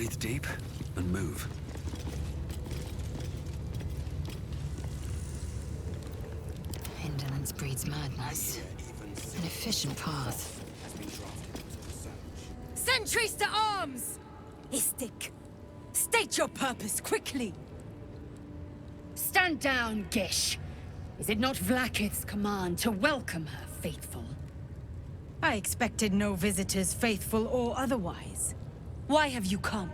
Breathe deep and move. Indolence breeds madness. An efficient path. Sentries to arms! Istik, state your purpose quickly. Stand down, Gish. Is it not Vlaakith's command to welcome her, faithful? I expected no visitors, faithful or otherwise. Why have you come?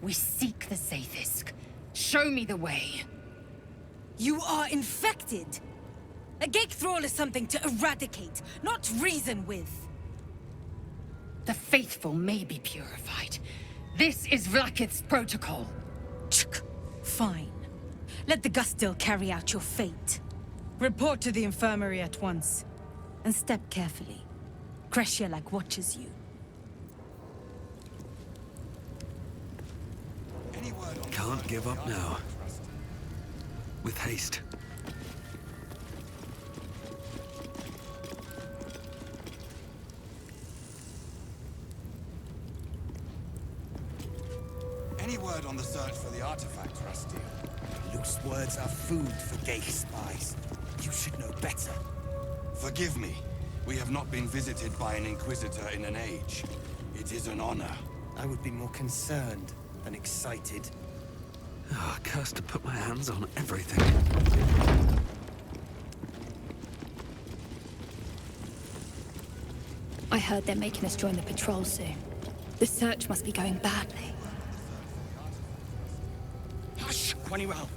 We seek the Sathisk. Show me the way. You are infected. A Gake Thrall is something to eradicate, not reason with. The faithful may be purified. This is Vlaakith's protocol. Tsk. Fine. Let the Gustil carry out your fate. Report to the infirmary at once. And step carefully. Creche Y'llek watches you. Can't give up now. With haste. Any word on the search for the artifact, Rusty? Loose words are food for Gake spies. You should know better. Forgive me. We have not been visited by an Inquisitor in an age. It is an honor. I would be more concerned than excited. Oh, cursed to put my hands on everything. I heard they're making us join the patrol soon. The search must be going badly. Hush, Quanirel!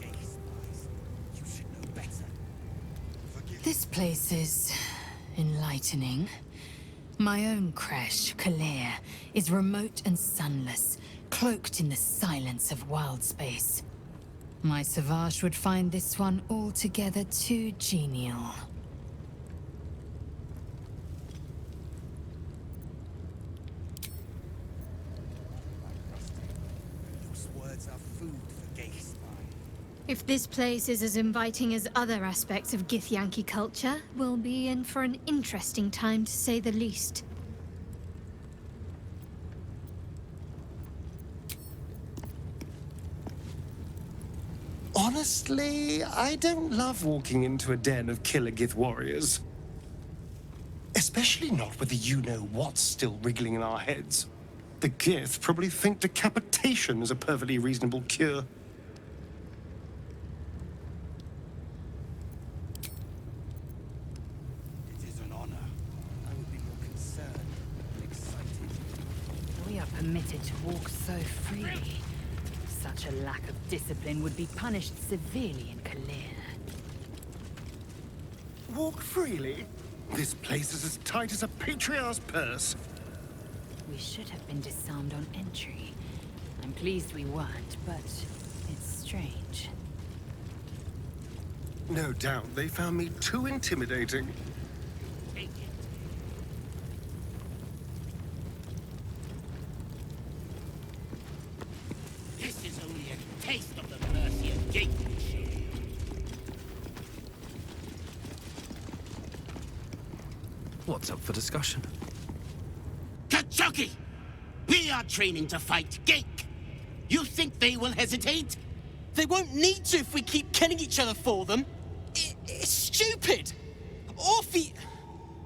You should know better. This place is enlightening. My own creche, Y'llek, is remote and sunless, cloaked in the silence of wild space. My Savage would find this one altogether too genial. Loose words are food for Gake spies. If this place is as inviting as other aspects of Githyanki culture, we'll be in for an interesting time to say the least. Honestly, I don't love walking into a den of killer Gith warriors. Especially not with the you-know-what's still wriggling in our heads. The Gith probably think decapitation is a perfectly reasonable cure. It is an honor. I would be more concerned than excited. We are permitted to walk so freely. Such a lack of discipline would be punished severely in Y'llek. Walk freely? This place is as tight as a patriarch's purse. We should have been disarmed on entry. I'm pleased we weren't, but it's strange. No doubt they found me too intimidating. This is only a taste of the mercy of Gate. What's up for discussion? Kachoki! We are training to fight Gake. You think they will hesitate? They won't need to if we keep killing each other for them. It's stupid. Orphe...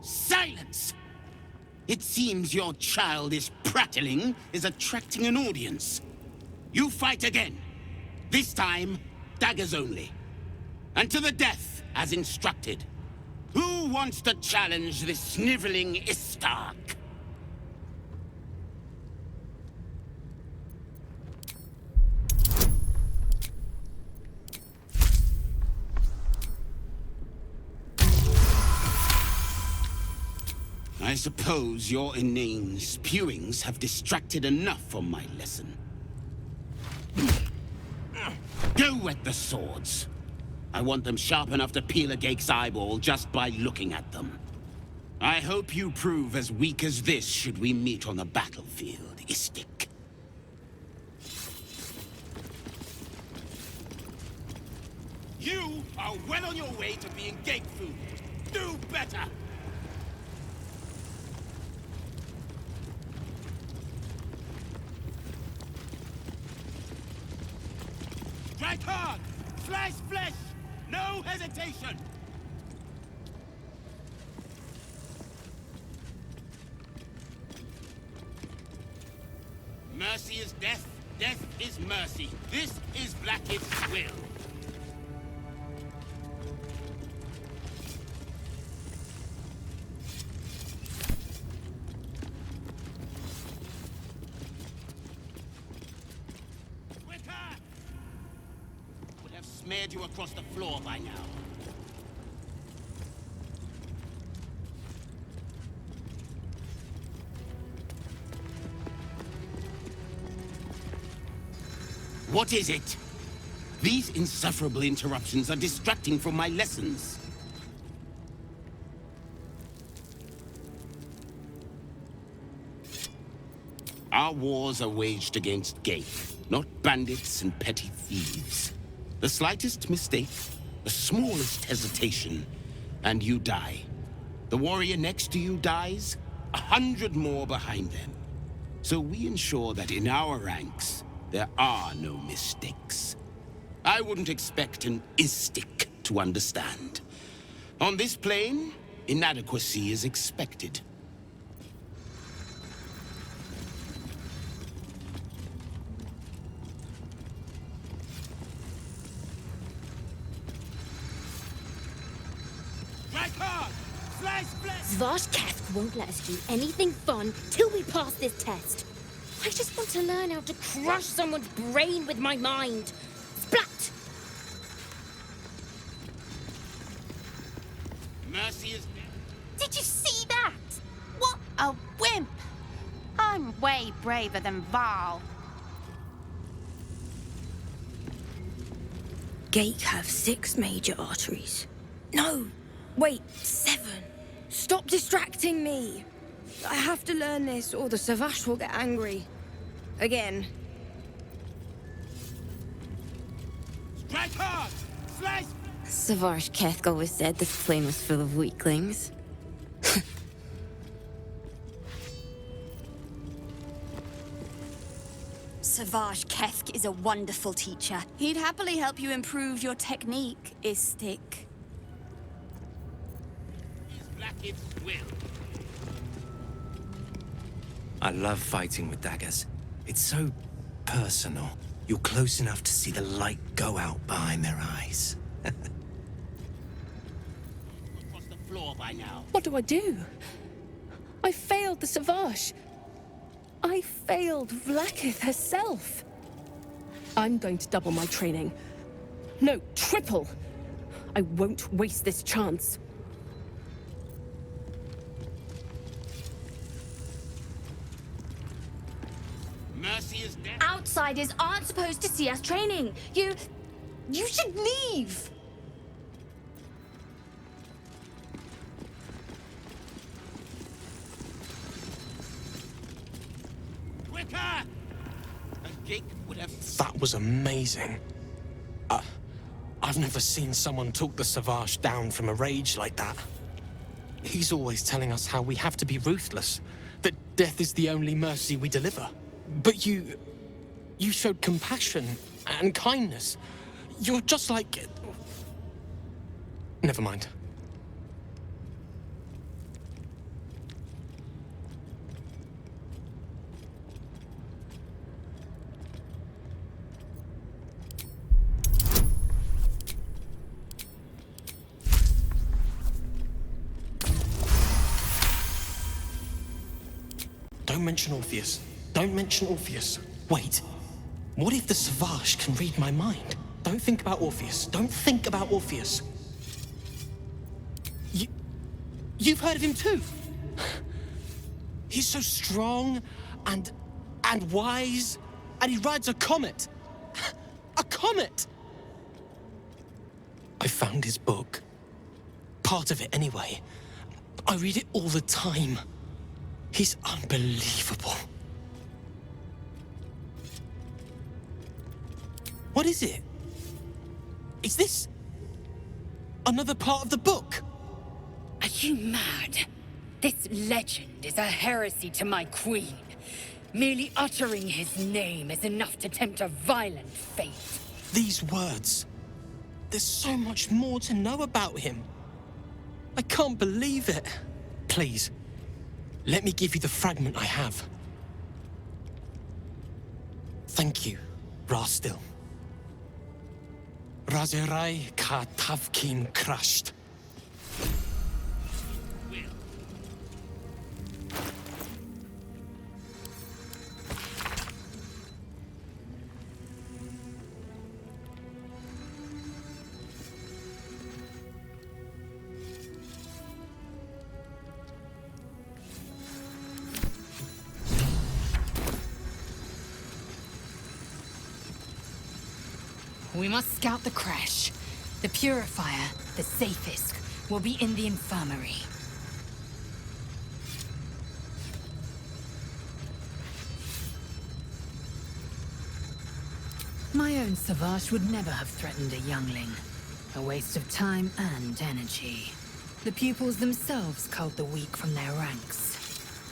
Silence! It seems your childish prattling is attracting an audience. You fight again. This time, daggers only. And to the death, as instructed. Who wants to challenge this sniveling Istark? I suppose your inane spewings have distracted enough from my lesson. Go wet the swords. I want them sharp enough to peel a Gake's eyeball just by looking at them. I hope you prove as weak as this should we meet on the battlefield, Istik. You are well on your way to being Gake food. Do better! Strike hard! Slice flesh! No hesitation! Mercy is death, death is mercy. This is Blackith's will. Quicker! Would have smeared you across the floor by now. What is it? These insufferable interruptions are distracting from my lessons. Our wars are waged against Gaeth, not bandits and petty thieves. The slightest mistake, the smallest hesitation, and you die. The warrior next to you dies, 100 more behind them. So we ensure that in our ranks, there are no mistakes. I wouldn't expect an istic to understand. On this plane, inadequacy is expected. Strike hard! Slice flesh! Svarsh won't let us do anything fun till we pass this test. I just want to learn how to crush someone's brain with my mind. Splat! Mercy is... Did you see that? What a wimp! I'm way braver than Val. Gaeth have 6 major arteries. No, wait, 7. Stop distracting me. I have to learn this or the Savash will get angry. Again. Strike hard! Slice... Savarsh Keth always said this plane was full of weaklings. Savage Kesk is a wonderful teacher. He'd happily help you improve your technique, Istik. Is Blackith's will. I love fighting with daggers. It's so personal. You're close enough to see the light go out behind their eyes. Across the floor by now. What do I do? I failed the Savage. I failed Vlakith herself. I'm going to double my training. No, triple. I won't waste this chance. Mercy is dead. Outsiders aren't supposed to see us training. You should leave. Quicker! A gate would have... That was amazing. I've never seen someone talk the Savage down from a rage like that. He's always telling us how we have to be ruthless, that death is the only mercy we deliver. But you showed compassion and kindness. You're just like... Never mind. Don't mention Orpheus. Don't mention Orpheus. Wait. What if the Savage can read my mind? Don't think about Orpheus. Don't think about Orpheus. You've heard of him too? He's so strong and wise, and he rides a comet. A comet! I found his book. Part of it anyway. I read it all the time. He's unbelievable. What is it? Is this another part of the book? Are you mad? This legend is a heresy to my queen. Merely uttering his name is enough to tempt a violent fate. These words. There's so much more to know about him. I can't believe it. Please, let me give you the fragment I have. Thank you, Rastil. Razerai ka tavkin crushed. We must scout the Creche. The Purifier, the safest, will be in the infirmary. My own Savage would never have threatened a youngling. A waste of time and energy. The pupils themselves culled the weak from their ranks.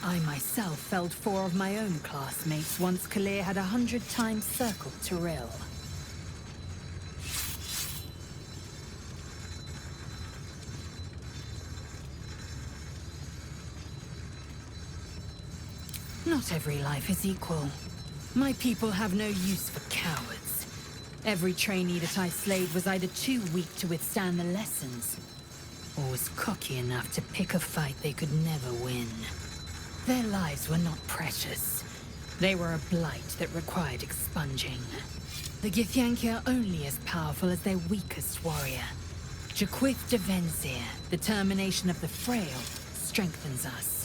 I myself felled 4 of my own classmates once Kalir had 100 times circled Tyrell. Not every life is equal. My people have no use for cowards. Every trainee that I slayed was either too weak to withstand the lessons, or was cocky enough to pick a fight they could never win. Their lives were not precious. They were a blight that required expunging. The Githyanki are only as powerful as their weakest warrior. Jaquith de Venzir, the termination of the frail, strengthens us.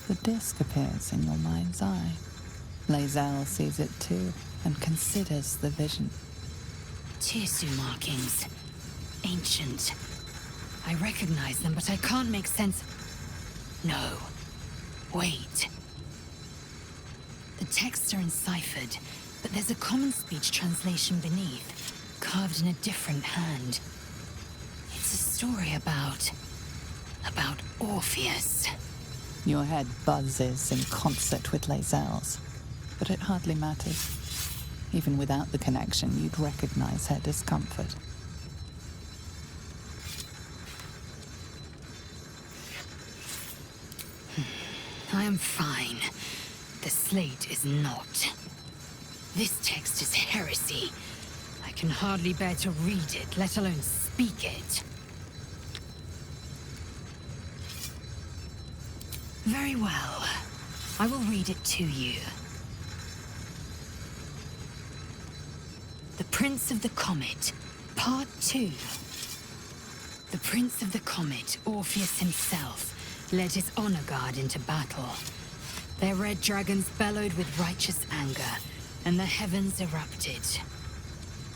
The disc appears in your mind's eye. Lae-zel sees it too, and considers the vision. Tirsu markings. Ancient. I recognize them, but I can't make sense. No. Wait. The texts are enciphered, but there's a common speech translation beneath, carved in a different hand. It's a story about Orpheus. Your head buzzes in concert with Lae-zel's, but it hardly matters. Even without the connection, you'd recognize her discomfort. I am fine. The slate is not. This text is heresy. I can hardly bear to read it, let alone speak it. Very well. I will read it to you. The Prince of the Comet, Part 2. The Prince of the Comet, Orpheus himself, led his honor guard into battle. Their red dragons bellowed with righteous anger, and the heavens erupted.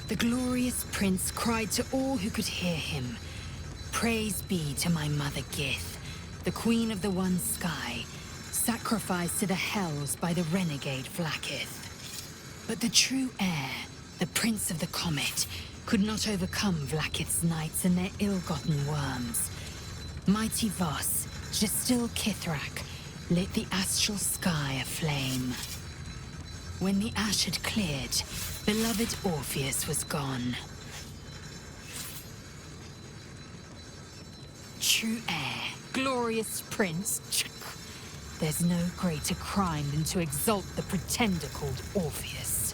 The glorious prince cried to all who could hear him, "Praise be to my mother Gith, the queen of the one sky, sacrificed to the hells by the renegade Vlakith." But the true heir, the Prince of the Comet, could not overcome Vlakith's knights and their ill-gotten worms. Mighty Voss, Gestil Kithrak, lit the astral sky aflame. When the ash had cleared, beloved Orpheus was gone. True heir, glorious prince. There's no greater crime than to exalt the pretender called Orpheus.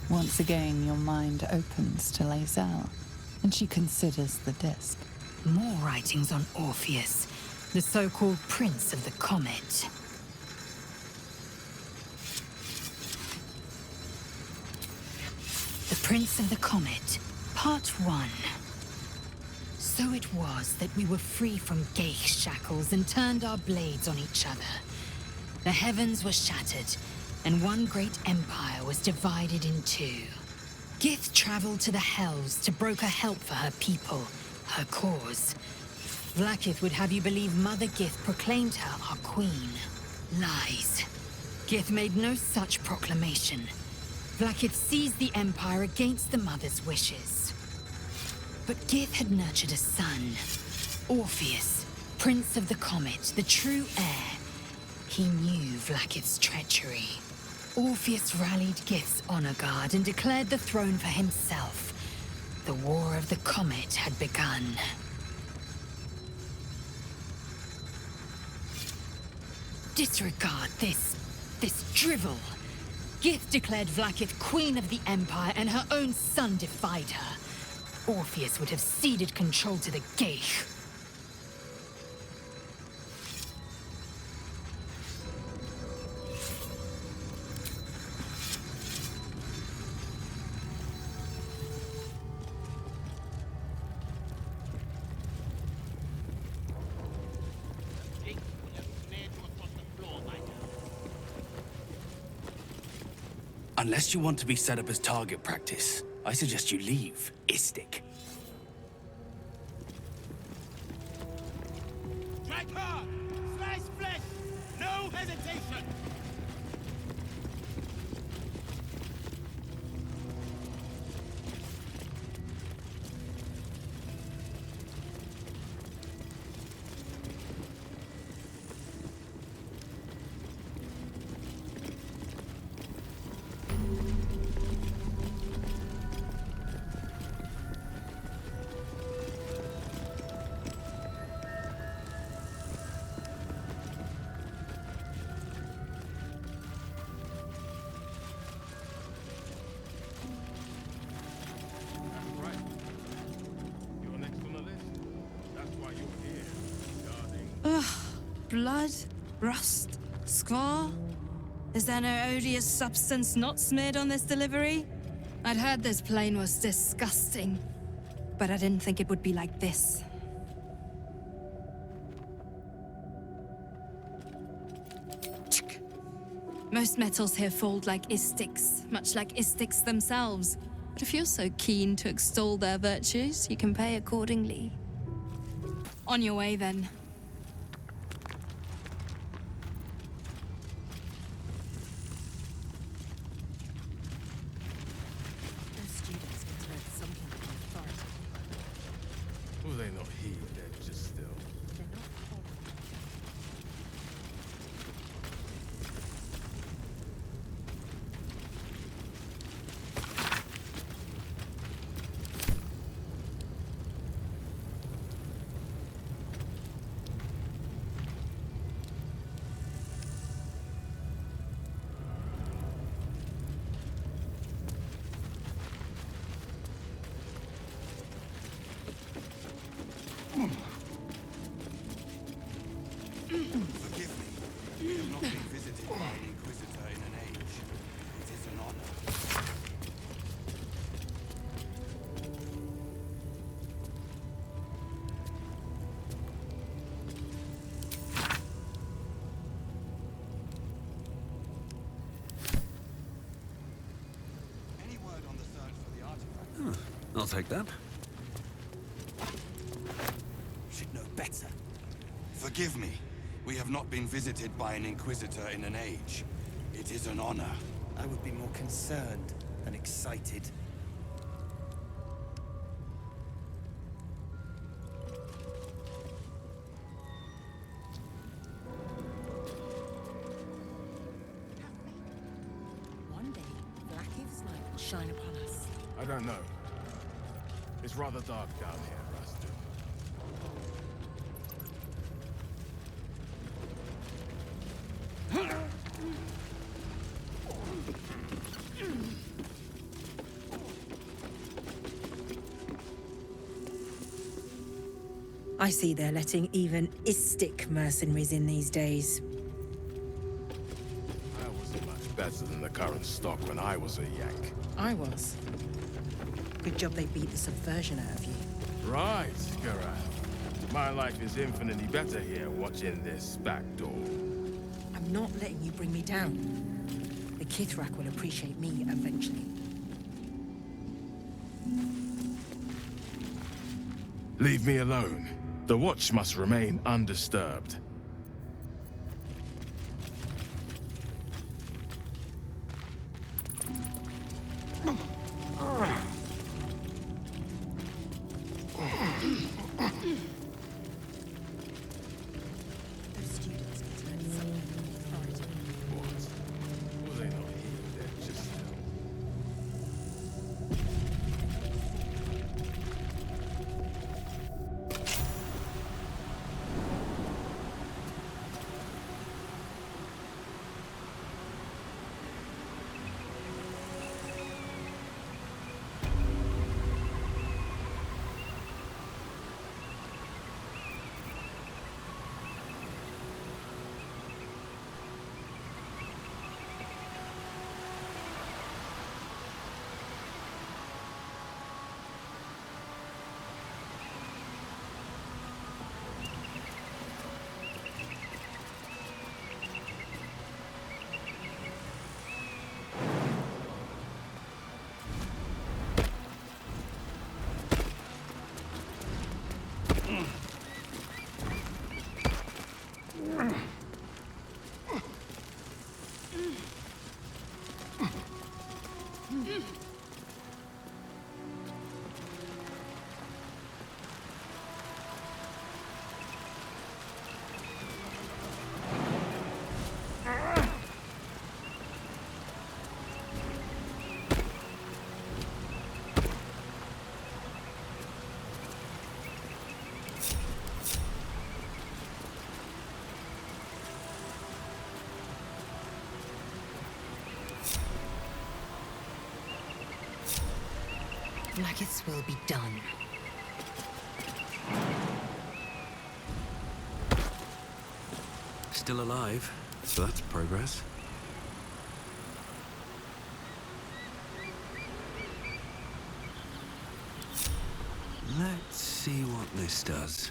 Once again, your mind opens to Lae-zel, and she considers the disc. More writings on Orpheus, the so-called Prince of the Comet. The Prince of the Comet, Part 1. So it was that we were free from Geich shackles and turned our blades on each other. The heavens were shattered, and one great empire was divided in two. Gith traveled to the Hells to broker help for her people, her cause. Vlakith would have you believe Mother Gith proclaimed her our queen. Lies. Gith made no such proclamation. Vlakith seized the Empire against the Mother's wishes. But Gith had nurtured a son, Orpheus, Prince of the Comet, the true heir. He knew Vlaakith's treachery. Orpheus rallied Gith's honor guard and declared the throne for himself. The War of the Comet had begun. Disregard this drivel. Gith declared Vlaakith Queen of the Empire, and her own son defied her. Orpheus would have ceded control to the Geich. Unless you want to be set up as target practice, I suggest you leave, Istik. Strike hard! Slice flesh! No hesitation! Blood? Rust? Squall? Is there no odious substance not smeared on this delivery? I'd heard this plane was disgusting, but I didn't think it would be like this. Most metals here fold like Istiks, much like Istiks themselves. But if you're so keen to extol their virtues, you can pay accordingly. On your way, then. Well, they not here, they're just still. Forgive me. We have not been visited by an Inquisitor in an age. It is an honor. Any word on the search for the artifact? I'll take that. Should know better. Forgive me. We have not been visited by an Inquisitor in an age. It is an honor. I would be more concerned than excited. One day, Vlaakith's light will shine upon us. I don't know. It's rather dark down here, Rastus. I see they're letting even Istik mercenaries in these days. I wasn't much better than the current stock when I was a Yank. I was. Good job they beat the subversion out of you. Right, Gareth. My life is infinitely better here watching this back door. I'm not letting you bring me down. The Kithrak will appreciate me eventually. Leave me alone. The watch must remain undisturbed. Blackets will be done. Still alive, so that's progress. Let's see what this does.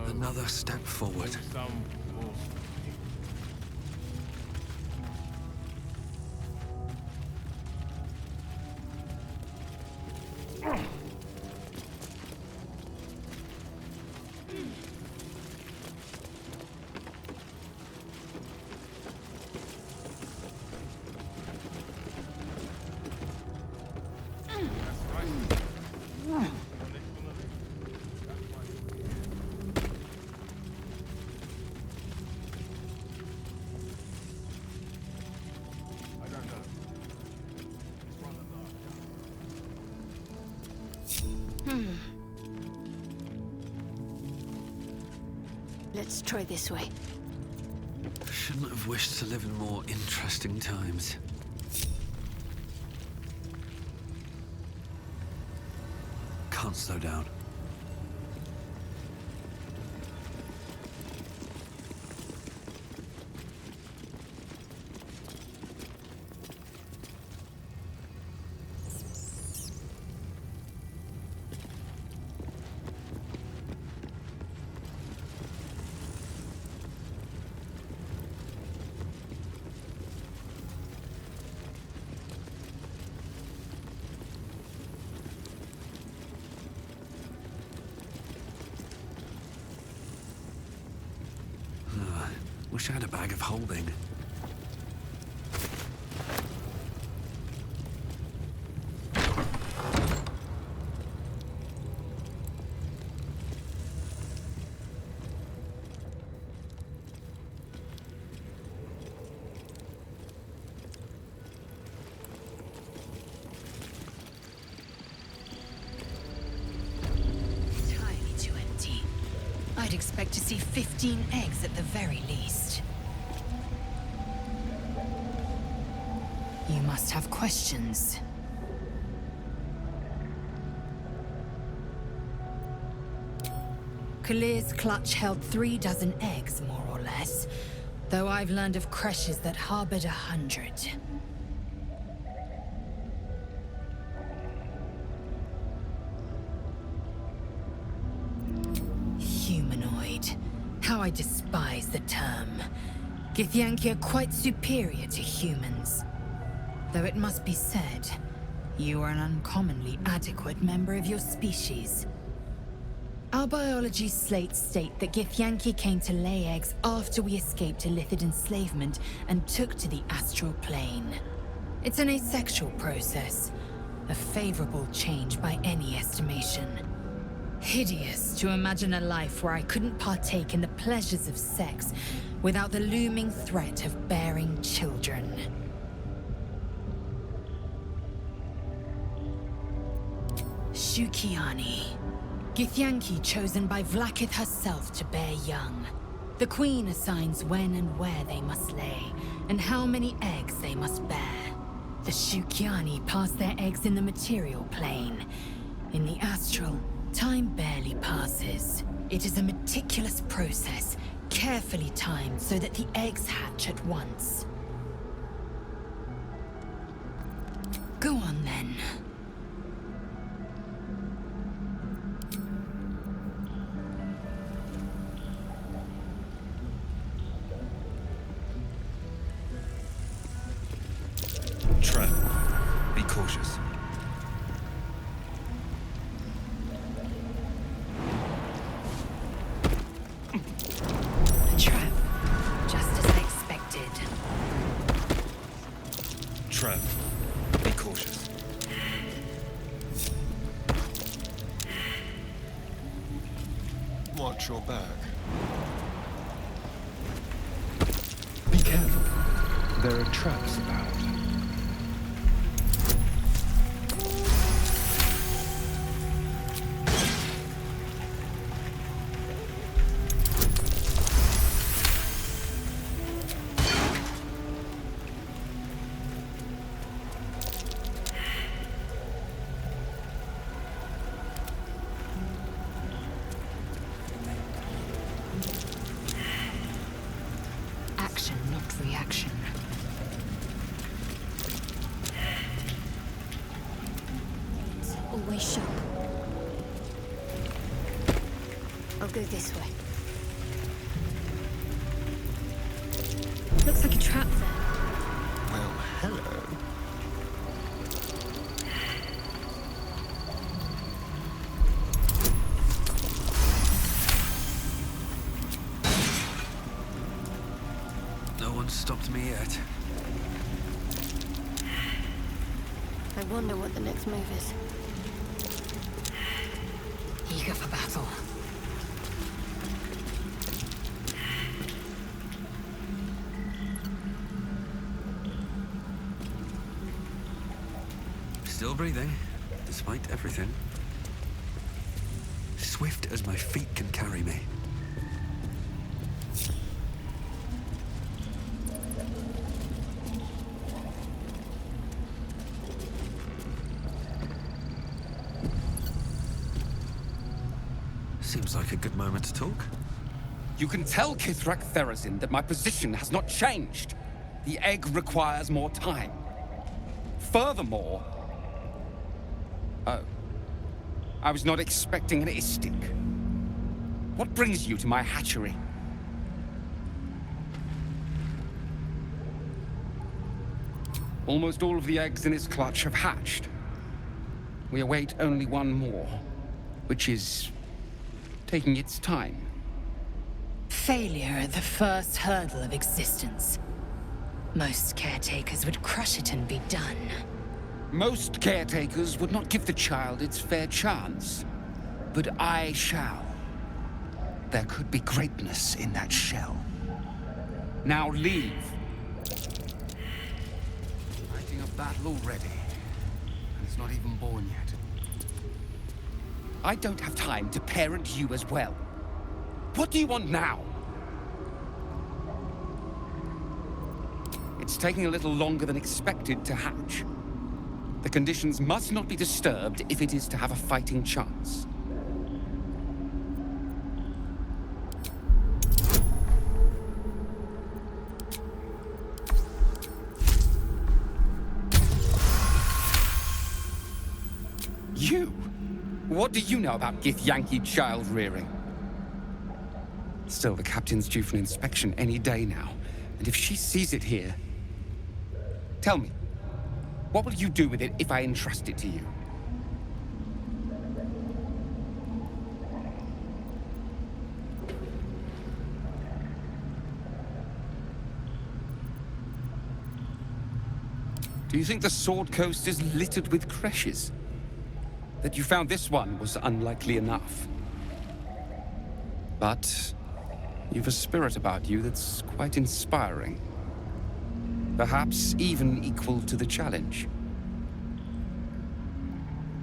Another step forward. Let's try this way. Shouldn't have wished to live in more interesting times. Can't slow down. Wish I had a bag of holding. Entirely too empty. I'd expect to see 15 eggs at the very least. You must have questions. Kaleer's clutch held 3 dozen eggs, more or less, though I've learned of creches that harbored 100. Humanoid. How I despise the term. Githyanki are quite superior to humans. Though it must be said, you are an uncommonly adequate member of your species. Our biology slates state that Githyanki came to lay eggs after we escaped Illithid enslavement and took to the astral plane. It's an asexual process, a favorable change by any estimation. Hideous to imagine a life where I couldn't partake in the pleasures of sex without the looming threat of bearing children. Shukiani. Githyanki chosen by Vlaakith herself to bear young. The Queen assigns when and where they must lay, and how many eggs they must bear. The Shukiani pass their eggs in the material plane. In the astral, time barely passes. It is a meticulous process, carefully timed so that the eggs hatch at once. Go on then. Trap. Be cautious. watch your back. Be careful. There are traps about. Action, not reaction. Always sharp. I'll go this way. Looks like a trap there. Well, hello. No one's stopped me yet. I wonder what the next move is. Eager for battle. Still breathing, despite everything. Swift as my feet can carry me. Seems like a good moment to talk. You can tell Kithrak Therazin that my position has not changed. The egg requires more time. Furthermore... Oh. I was not expecting an istic. What brings you to my hatchery? Almost all of the eggs in its clutch have hatched. We await only one more, which is taking its time. Failure at the first hurdle of existence. Most caretakers would crush it and be done. Most caretakers would not give the child its fair chance. But I shall. There could be greatness in that shell. Now leave. Fighting a battle already. And it's not even born yet. I don't have time to parent you as well. What do you want now? It's taking a little longer than expected to hatch. The conditions must not be disturbed if it is to have a fighting chance. You? What do you know about Githyanki child rearing? Still, the captain's due for an inspection any day now. And if she sees it here... Tell me, what will you do with it if I entrust it to you? Do you think the Sword Coast is littered with creches? That you found this one was unlikely enough. But you've a spirit about you that's quite inspiring. Perhaps even equal to the challenge.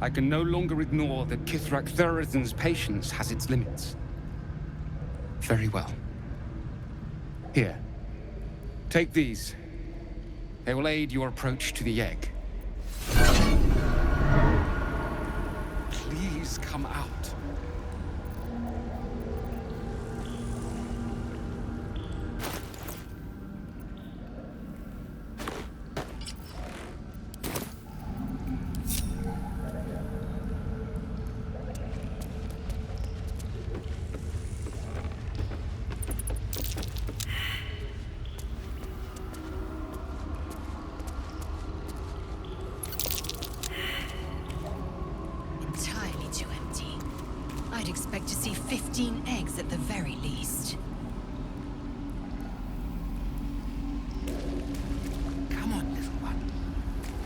I can no longer ignore that Kithrak Therazin's patience has its limits. Very well. Here. Take these. They will aid your approach to the egg. Please come out. Entirely too empty. I'd expect to see 15 eggs at the very least. Come on, little one.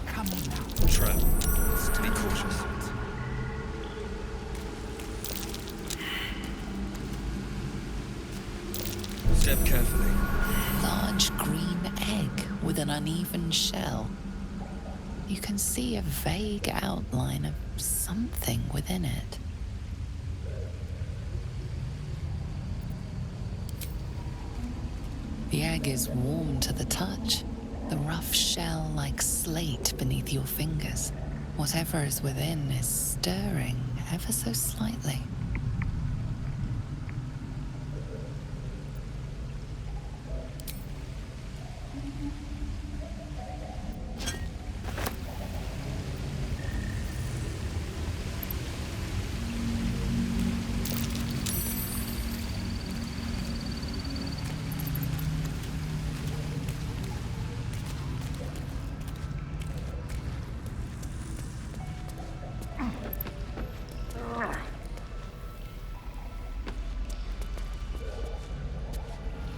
Come on now. Trap. Must be cautious. Step carefully. Large green egg with an uneven shell. You can see a vague outline of something within it. The egg is warm to the touch, the rough shell like slate beneath your fingers. Whatever is within is stirring ever so slightly.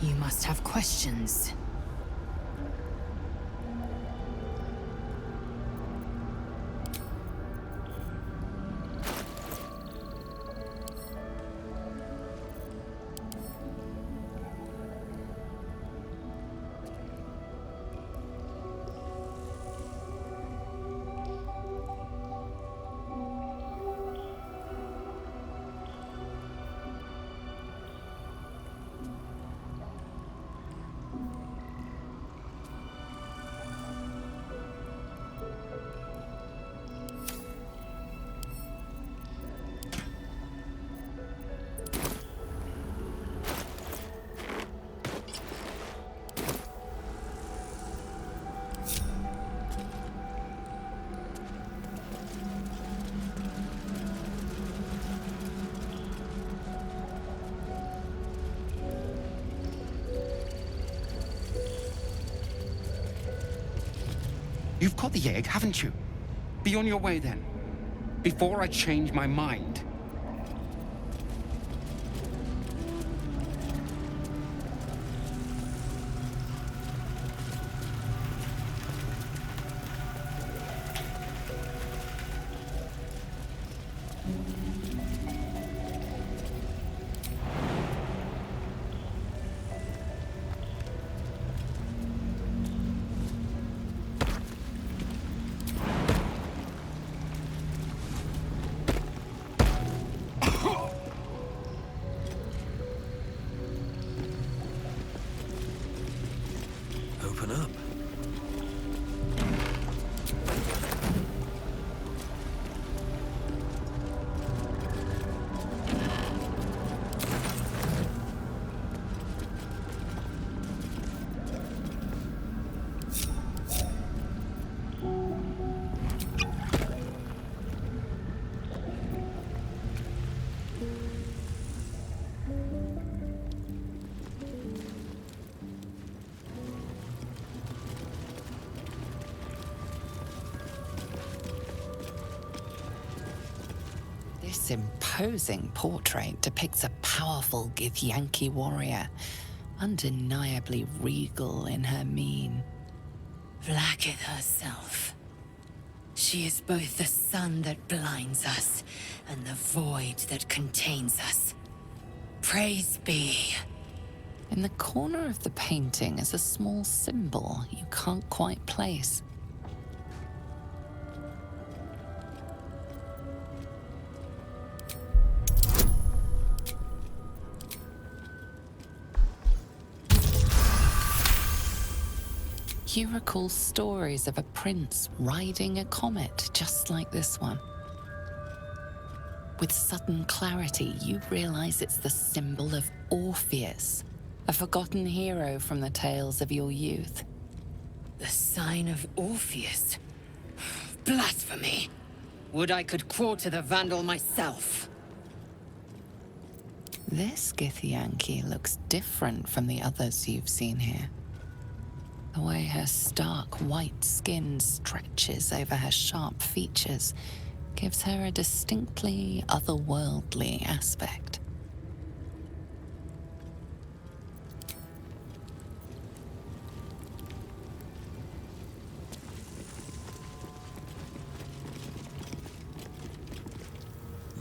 You must have questions. You've caught the egg, haven't you? Be on your way then, before I change my mind. Open up. This imposing portrait depicts a powerful Githyanki warrior, undeniably regal in her mien. Vlaakith herself. She is both the sun that blinds us and the void that contains us. Praise be. In the corner of the painting is a small symbol you can't quite place. You recall stories of a prince riding a comet just like this one. With sudden clarity, you realize it's the symbol of Orpheus, a forgotten hero from the tales of your youth. The sign of Orpheus? Blasphemy! Would I could quarter the Vandal myself! This Githyanki looks different from the others you've seen here. The way her stark white skin stretches over her sharp features gives her a distinctly otherworldly aspect.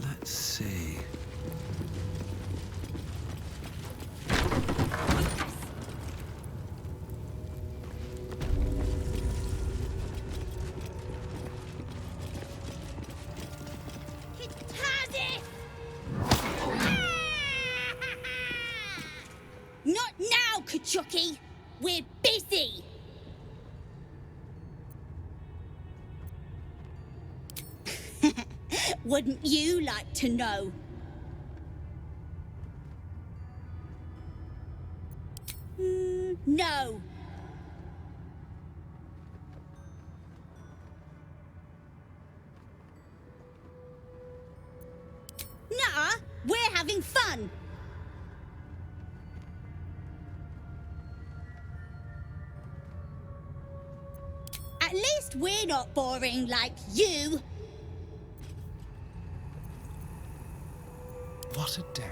Let's see. We're busy! Wouldn't you like to know? No. Nuh-uh, we're having fun. At least we're not boring like you. What a day.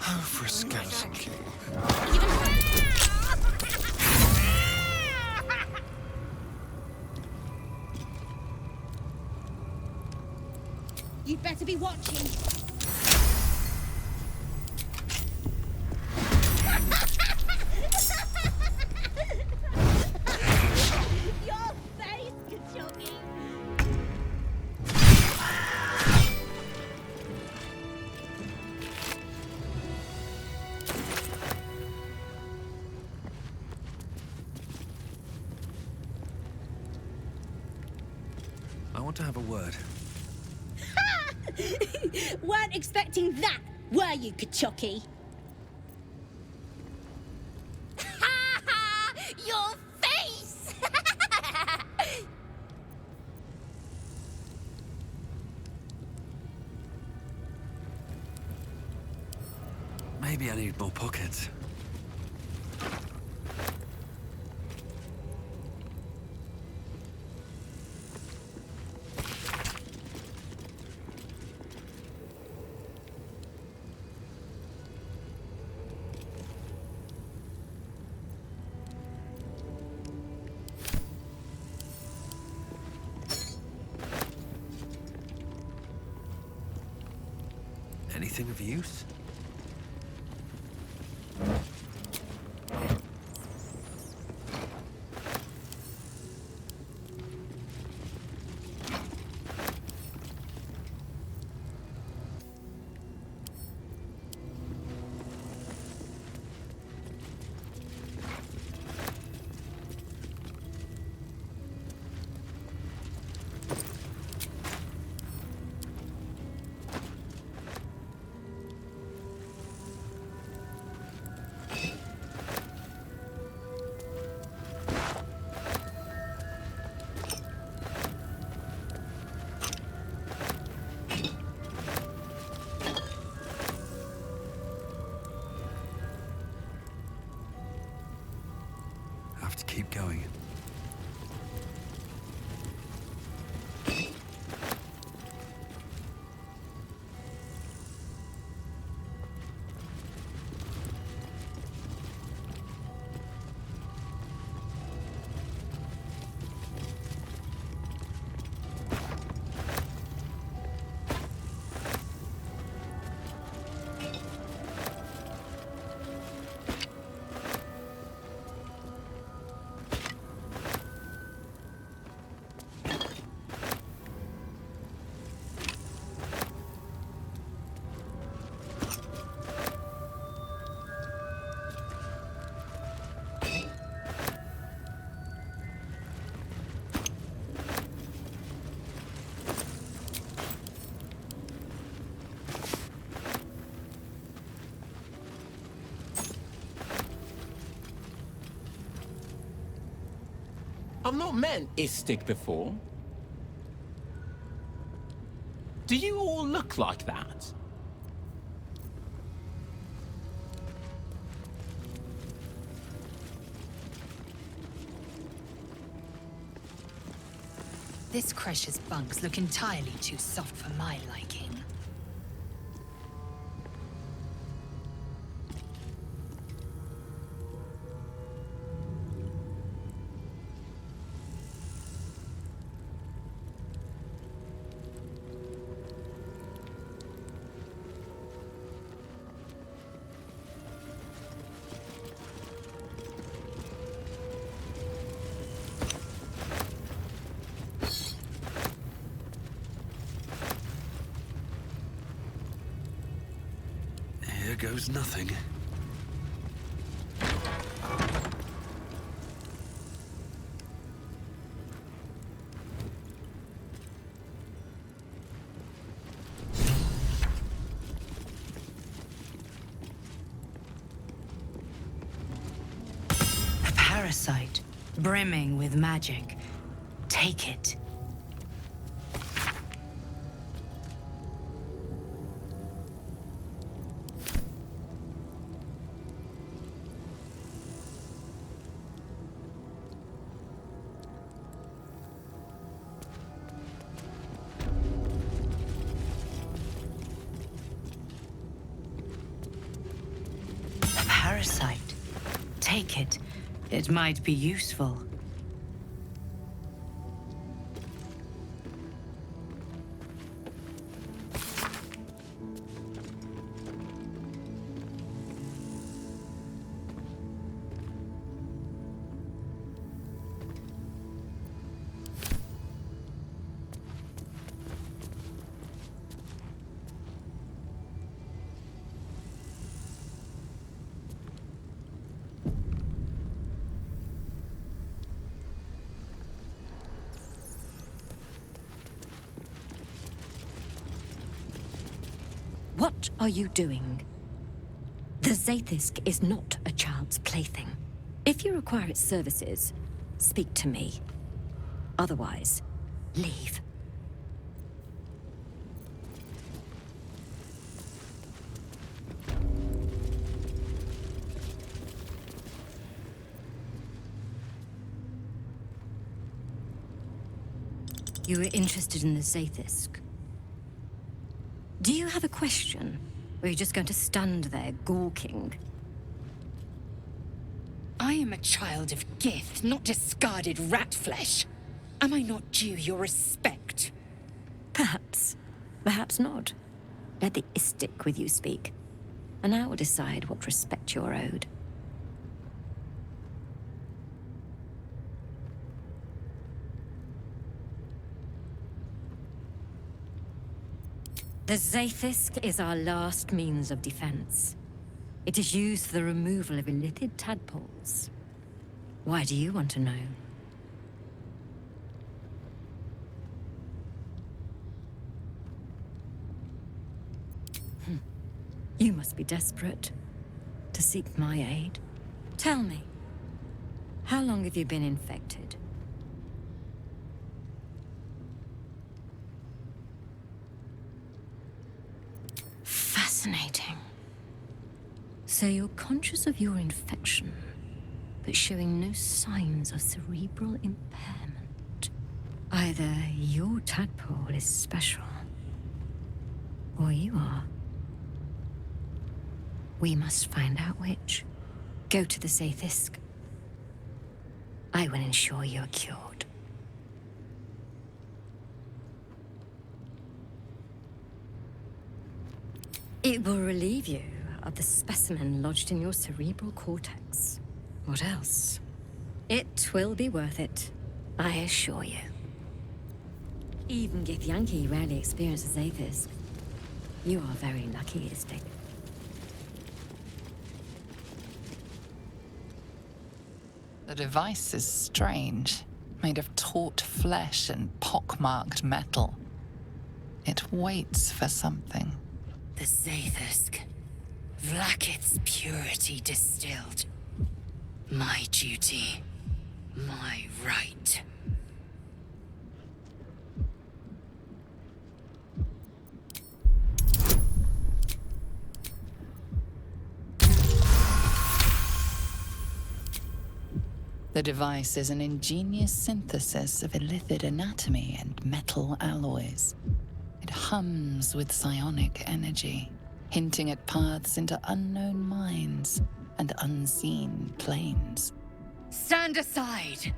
Oh, for a skeleton king. You'd better be watching. Your face, Kachoggy. I want to have a word. Weren't expecting that, were you, Kachoggy? Your face! Maybe I need more pockets. Anything of use? Have to keep going. I've not met Istig before. Do you all look like that? This Creche's bunks look entirely too soft for my liking. goes nothing. A parasite, brimming with magic. Take it. A parasite. Take it. It might be useful. What are you doing? The Zaithisk is not a child's plaything. If you require its services, speak to me. Otherwise, leave. You were interested in the Zaithisk. Do you have a question? Or are you just going to stand there gawking? I am a child of Gith, not discarded rat flesh. Am I not due your respect? Perhaps. Perhaps not. Let the Istik with you speak, and I will decide what respect you're owed. The Zaithisk is our last means of defense. It is used for the removal of illithid tadpoles. Why do you want to know? You must be desperate to seek my aid. Tell me, how long have you been infected? Fascinating. So you're conscious of your infection, but showing no signs of cerebral impairment. Either your tadpole is special, or you are. We must find out which. Go to the Zaithisk. I will ensure you're cured. It will relieve you of the specimen lodged in your cerebral cortex. What else? It will be worth it, I assure you. Even Githyanki rarely experiences Zaithisk. You are very lucky, Istik. The device is strange, made of taut flesh and pockmarked metal. It waits for something. The Zaithisk. Vlaakith's purity distilled. My duty. My right. The device is an ingenious synthesis of illithid anatomy and metal alloys. It hums with psionic energy, hinting at paths into unknown mines and unseen planes. Stand aside!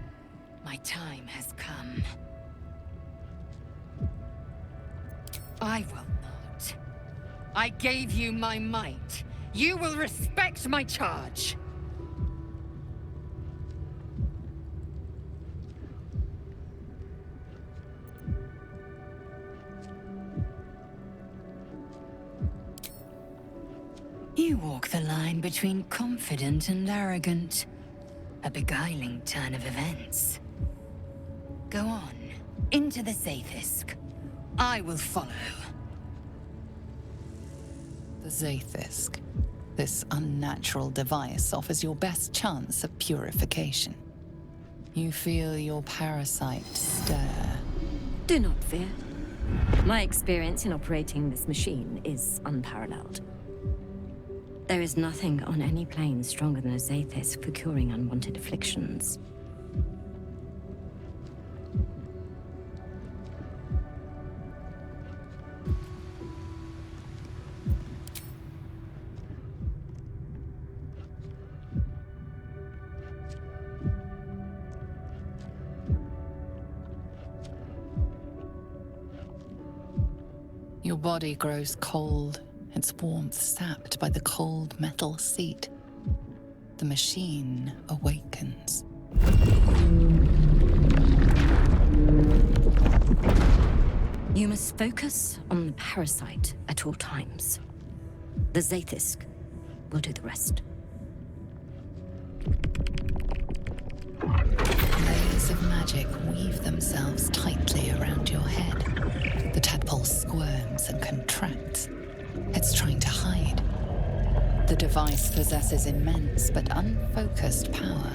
My time has come. I will not. I gave you my might. You will respect my charge. You walk the line between confident and arrogant. A beguiling turn of events. Go on, into the Zaithisk. I will follow. The Zaithisk. This unnatural device offers your best chance of purification. You feel your parasite stir. Do not fear. My experience in operating this machine is unparalleled. There is nothing on any plane stronger than a Zaithis for curing unwanted afflictions. Your body grows cold, its warmth sapped by the cold metal seat. The machine awakens. You must focus on the parasite at all times. The Zaithisk will do the rest. Layers of magic weave themselves tightly around your head. The tadpole squirms and contracts. It's trying to hide. The device possesses immense but unfocused power.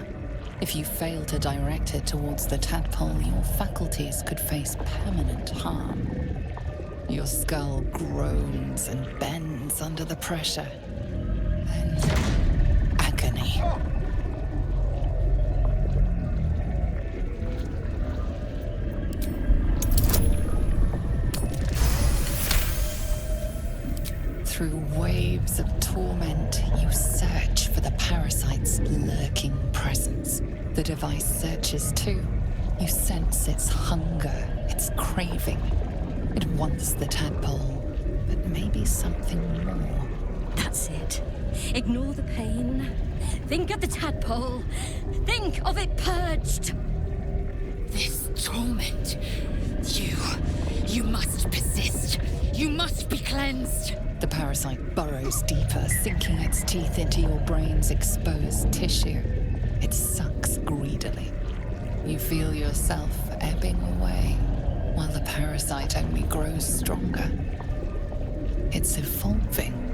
If you fail to direct it towards the tadpole, your faculties could face permanent harm. Your skull groans and bends under the pressure. Then, agony. Through waves of torment, you search for the parasite's lurking presence. The device searches too. You sense its hunger, its craving. It wants the tadpole, but maybe something more. That's it. Ignore the pain. Think of the tadpole. Think of it purged. This torment. You must persist. You must be cleansed. The parasite burrows deeper, sinking its teeth into your brain's exposed tissue. It sucks greedily. You feel yourself ebbing away, while the parasite only grows stronger. It's evolving.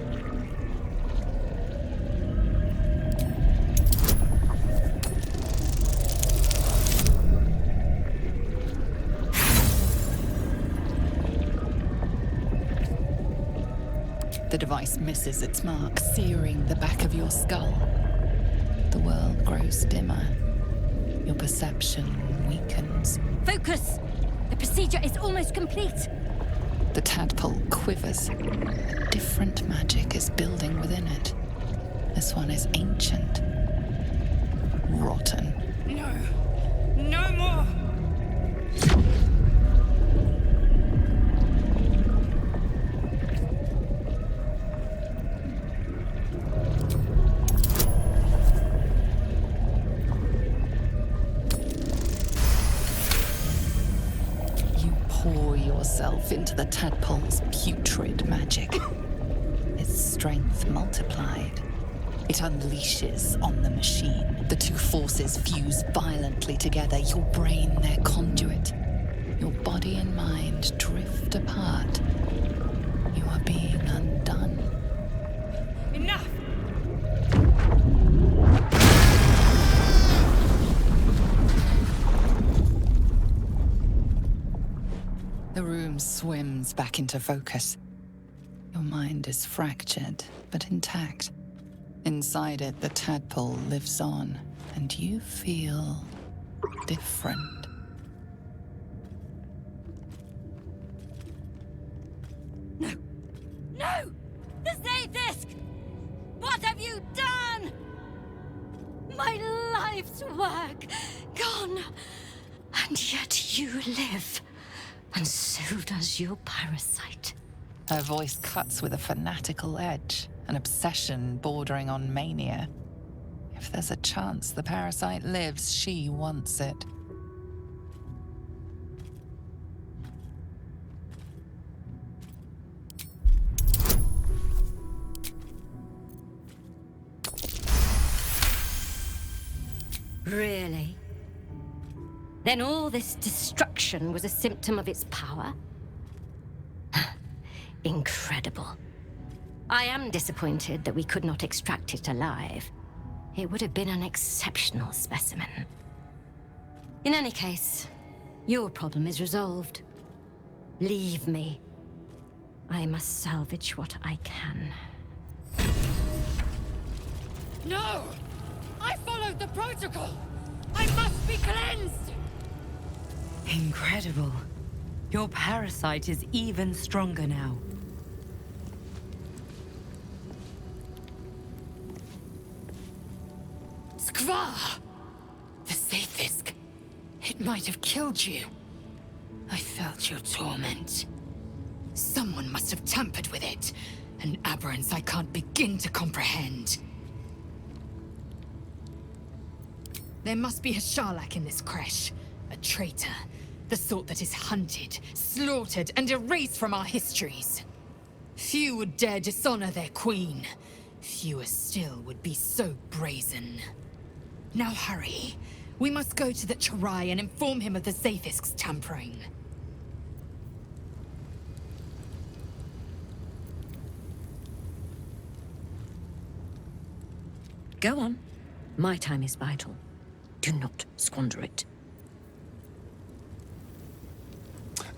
The device misses its mark, searing the back of your skull. The world grows dimmer. Your perception weakens. Focus! The procedure is almost complete. The tadpole quivers. Different magic is building within it. This one is ancient. Rotten. No. No more! Pour yourself into the tadpole's putrid magic. Its strength multiplied. It unleashes on the machine. The two forces fuse violently together, your brain their conduit. Your body and mind drift apart. You are being undone. Enough! The room swims back into focus. Your mind is fractured, but intact. Inside it, the tadpole lives on, and you feel different. No! The Zaithisk! What have you done? My life's work gone, and yet you live. And so does your parasite. Her voice cuts with a fanatical edge, an obsession bordering on mania. If there's a chance the parasite lives, she wants it. Really? Then all this destruction was a symptom of its power? Incredible. I am disappointed that we could not extract it alive. It would have been an exceptional specimen. In any case, your problem is resolved. Leave me. I must salvage what I can. No! I followed the protocol! I must be cleansed! Incredible. Your parasite is even stronger now. Skvar! The Sathisk. It might have killed you. I felt your torment. Someone must have tampered with it. An aberrance I can't begin to comprehend. There must be a Y'llek in this creche. A traitor. The sort that is hunted, slaughtered, and erased from our histories. Few would dare dishonor their queen. Fewer still would be so brazen. Now hurry. We must go to the Chirai and inform him of the Sathisk's tampering. Go on. My time is vital. Do not squander it.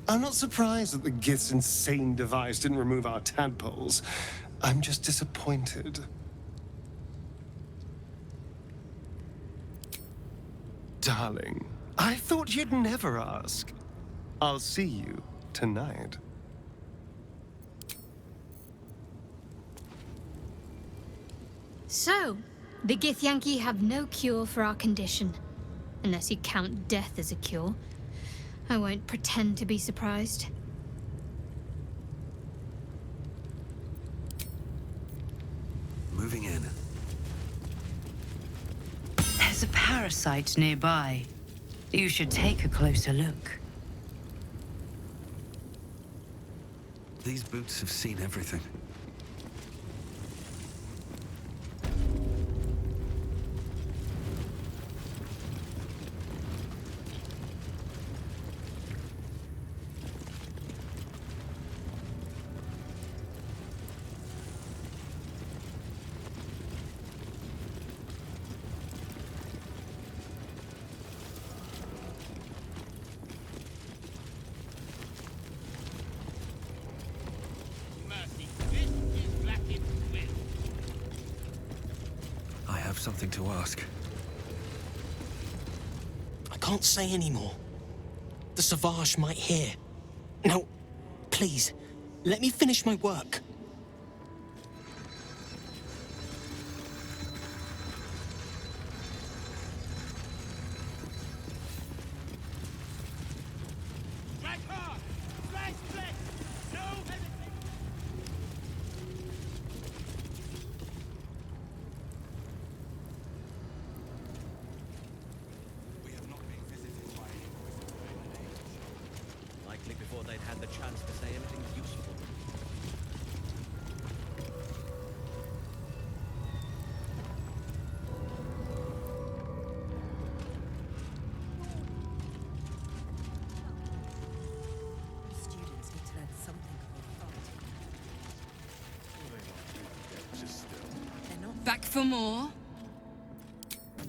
I'm not surprised that the Gith's insane device didn't remove our tadpoles. I'm just disappointed. Darling, I thought you'd never ask. I'll see you tonight. So, the Githyanki have no cure for our condition. Unless you count death as a cure. I won't pretend to be surprised. Moving in. There's a parasite nearby. You should take a closer look. These boots have seen everything. Something to ask. I can't say anymore. The Savage might hear. Now, please, let me finish my work. Before they'd had the chance to say anything useful. Students need to learn something before fighting. Back for more?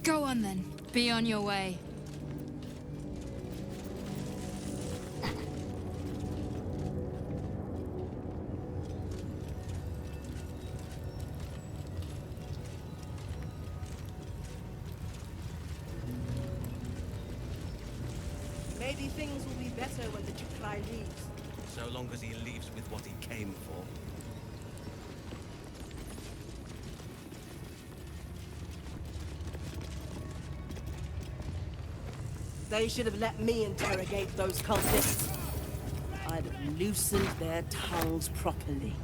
Go on then. Be on your way. Maybe things will be better when the Chirai leaves. So long as he leaves with what he came for. They should have let me interrogate those cultists. I'd have loosened their tongues properly.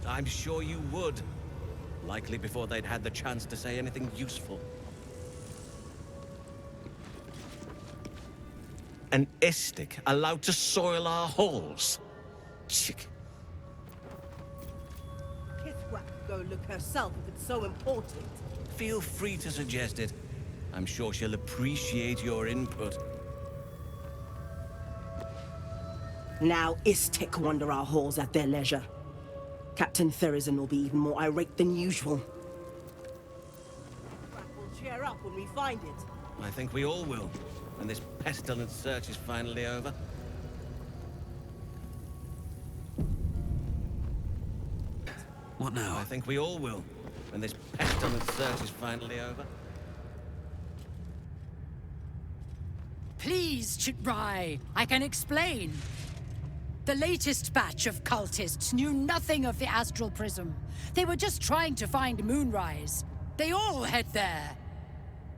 I'm sure you would. Likely before they'd had the chance to say anything useful. An Istik allowed to soil our halls? Chick. Kithrak could go look herself if it's so important. Feel free to suggest it. I'm sure she'll appreciate your input. Now Istik wander our halls at their leisure. Captain Therizin will be even more irate than usual. We'll cheer up when we find it. I think we all will, when this pestilent search is finally over. What now? I think we all will, when this pestilent search is finally over. Please, Chitrai, I can explain. The latest batch of cultists knew nothing of the Astral Prism. They were just trying to find Moonrise. They all head there.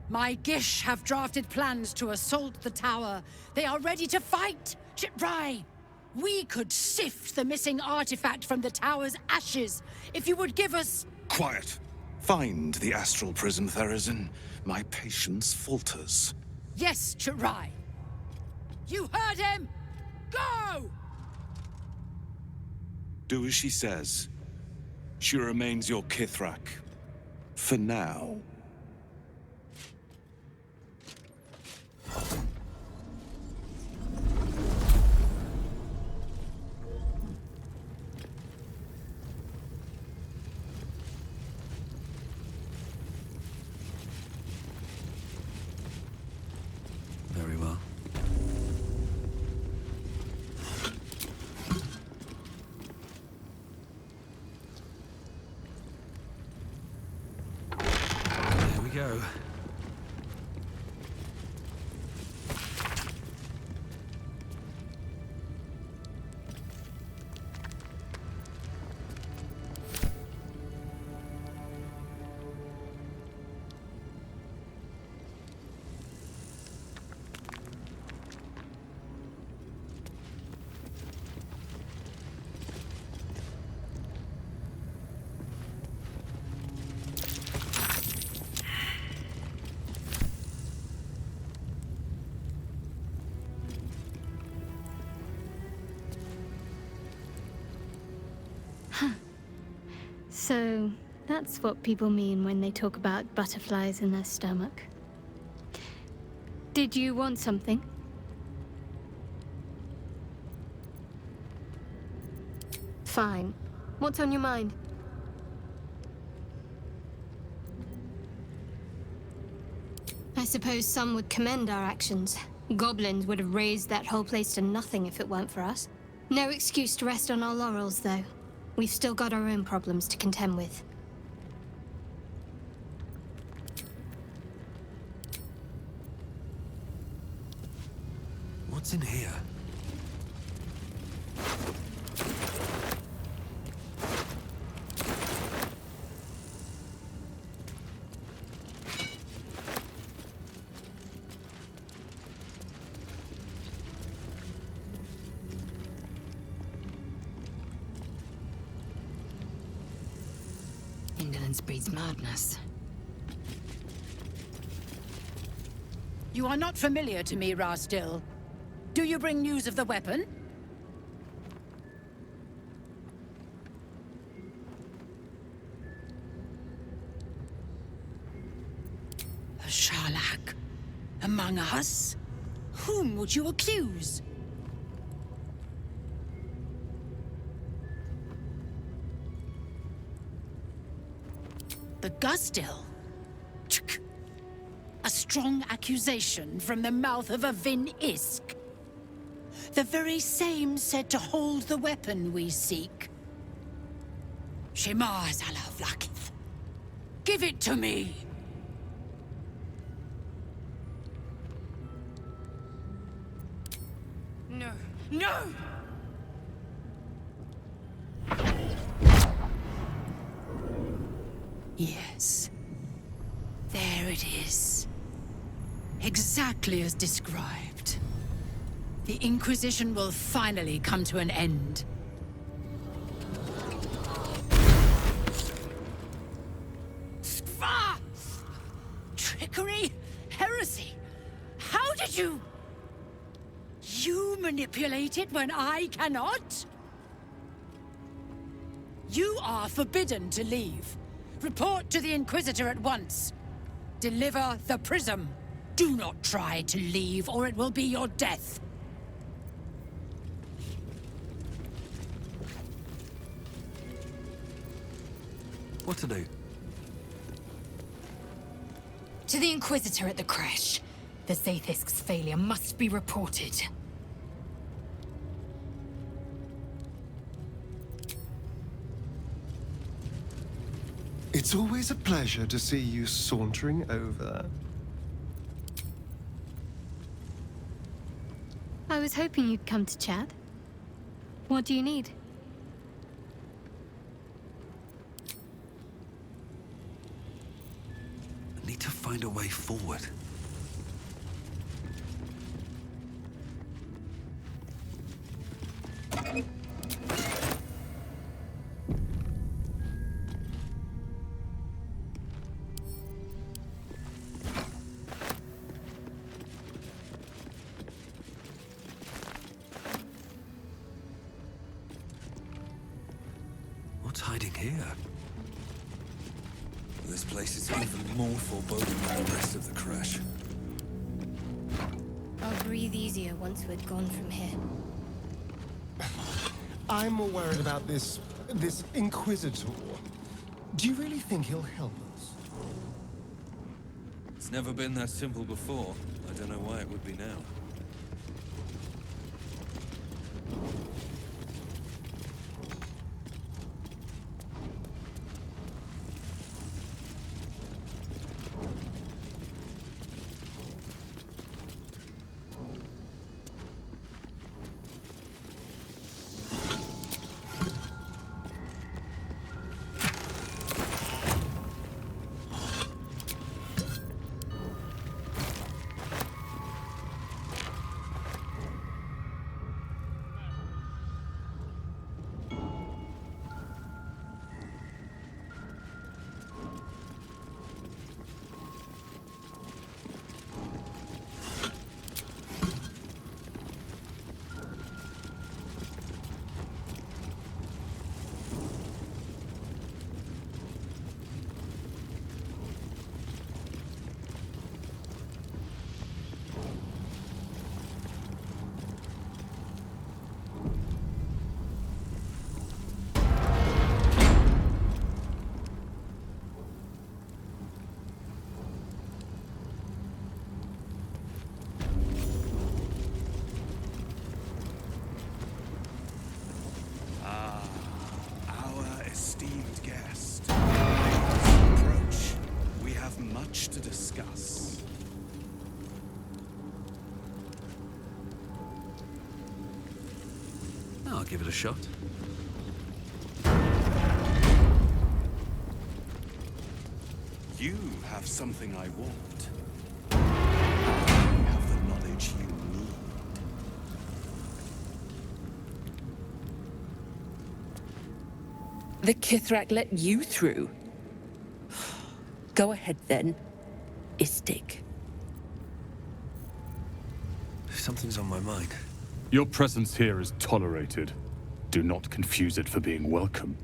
My Gish have drafted plans to assault the tower. They are ready to fight, Chitrai. We could sift the missing artifact from the tower's ashes if you would give us... Quiet. Find the Astral Prism, Therizin. My patience falters. Yes, Chitrai. You heard him! Go! Do as she says. She remains your Kithrak. For now. Very well. There we go. So, that's what people mean when they talk about butterflies in their stomach. Did you want something? Fine. What's on your mind? I suppose some would commend our actions. Goblins would have razed that whole place to nothing if it weren't for us. No excuse to rest on our laurels, though. We've still got our own problems to contend with. What's in here? Indolence breeds madness. You are not familiar to me, Rastil. Do you bring news of the weapon? A Y'llek? Among us? Whom would you accuse? The Gustil? A strong accusation from the mouth of a Vin Isk. The very same said to hold the weapon we seek. Shema Zalavlakith. Give it to me! No. No! Yes. There it is. Exactly as described. The Inquisition will finally come to an end. Ah! Trickery? Heresy? How did you... You manipulate it when I cannot? You are forbidden to leave. Report to the Inquisitor at once. Deliver the prism. Do not try to leave, or it will be your death. What to do? To the Inquisitor at the Creche. The Zaithisk's failure must be reported. It's always a pleasure to see you sauntering over. I was hoping you'd come to chat. What do you need? I need to find a way forward. What's hiding here? This place is even more foreboding than the rest of the Creche. I'll breathe easier once we're gone from here. I'm more worried about this Inquisitor. Do you really think he'll help us? It's never been that simple before. I don't know why it would be now. To discuss. I'll give it a shot. You have something I want. You have the knowledge you need. The Kithrak let you through. Go ahead then. Istig. Something's on my mind. Your presence here is tolerated. Do not confuse it for being welcome.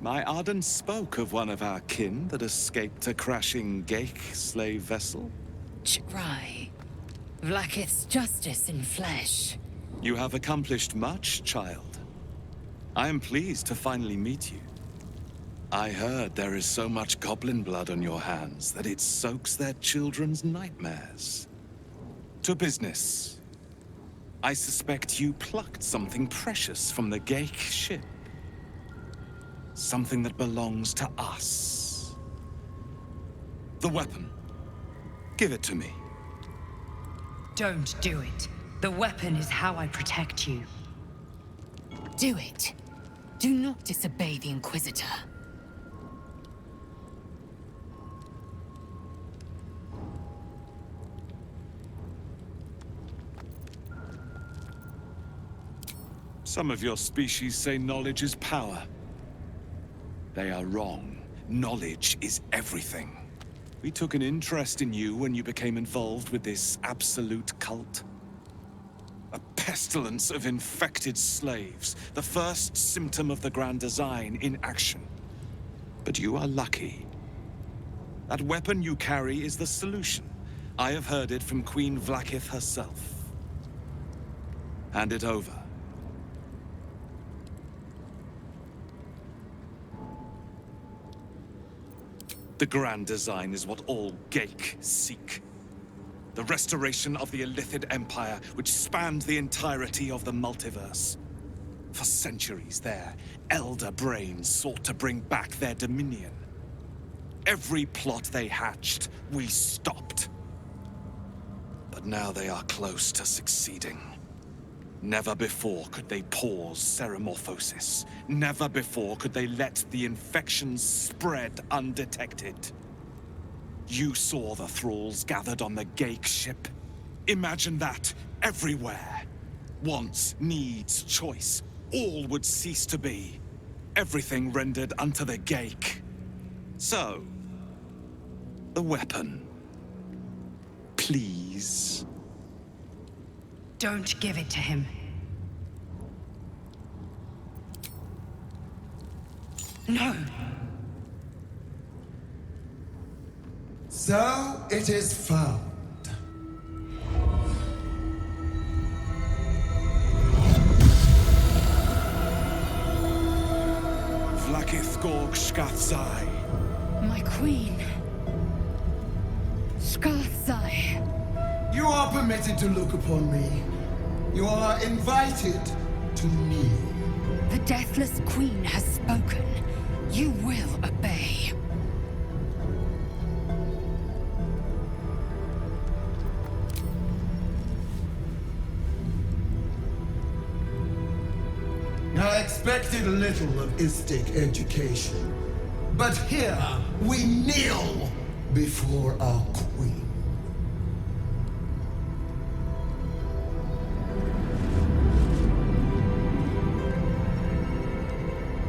My Arden spoke of one of our kin that escaped a crashing Geik slave vessel. Ch'rai. Vlaakith's justice in flesh. You have accomplished much, child. I am pleased to finally meet you. I heard there is so much goblin blood on your hands that it soaks their children's nightmares. To business. I suspect you plucked something precious from the Geik ship. Something that belongs to us. The weapon. Give it to me. Don't do it. The weapon is how I protect you. Do it. Do not disobey the Inquisitor. Some of your species say knowledge is power. They are wrong. knowledge is everything. We took an interest in you when you became involved with this absolute cult. A pestilence of infected slaves, the first symptom of the Grand Design in action. But you are lucky. That weapon you carry is the solution. I have heard it from Queen Vlaakith herself. Hand it over. The Grand Design is what all Geik seek. The restoration of the Illithid Empire, which spanned the entirety of the multiverse. For centuries, their elder brains sought to bring back their dominion. Every plot they hatched, we stopped. But now they are close to succeeding. Never before could they pause ceremorphosis. Never before could they let the infections spread undetected. You saw the thralls gathered on the Geik ship. Imagine that everywhere. Wants, needs, choice. All would cease to be. Everything rendered unto the Geik. So, the weapon. Please. Don't give it to him. No. So it is found. Vlaakith Gorg Shkathzai. My queen. Shkathzai. You are permitted to look upon me. You are invited to kneel. The Deathless Queen has spoken. You will obey. I expected little of Istic education, but here we kneel before our queen.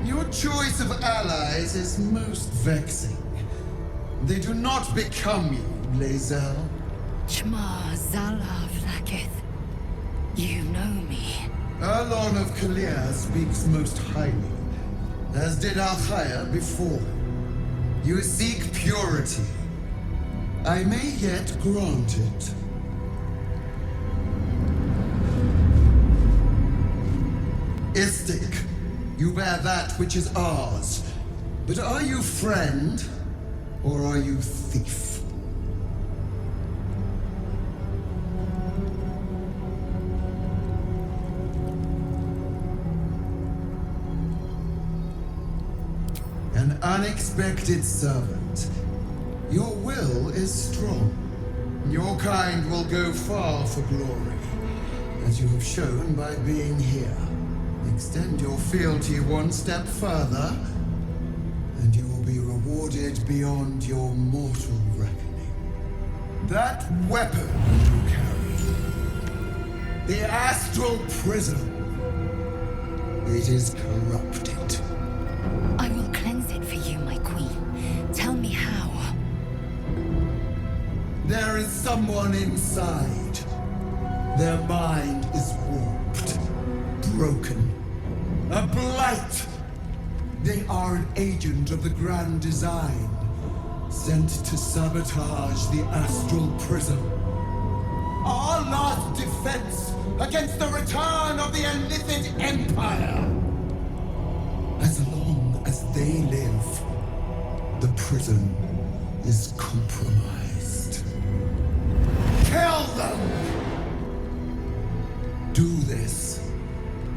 Your choice of allies is most vexing. They do not become you, Lae-zel. Chma Zala Vlaakith. You know me. Erlon of Kalir speaks most highly, as did Alchaya before. You seek purity. I may yet grant it. Istic, you bear that which is ours. But are you friend, or are you thief? An unexpected servant. Your will is strong. Your kind will go far for glory, as you have shown by being here. Extend your fealty one step further, and you will be rewarded beyond your mortal reckoning. That weapon you carry, the astral prism, it is corrupted. I will cleanse it for you, my queen. Tell me how. There is someone inside. Their mind is warped, broken, a blight. They are an agent of the Grand Design, sent to sabotage the astral prism. Our last defense against the return of the Illithid Empire. As long as they live, the prism is compromised. Kill them! Do this,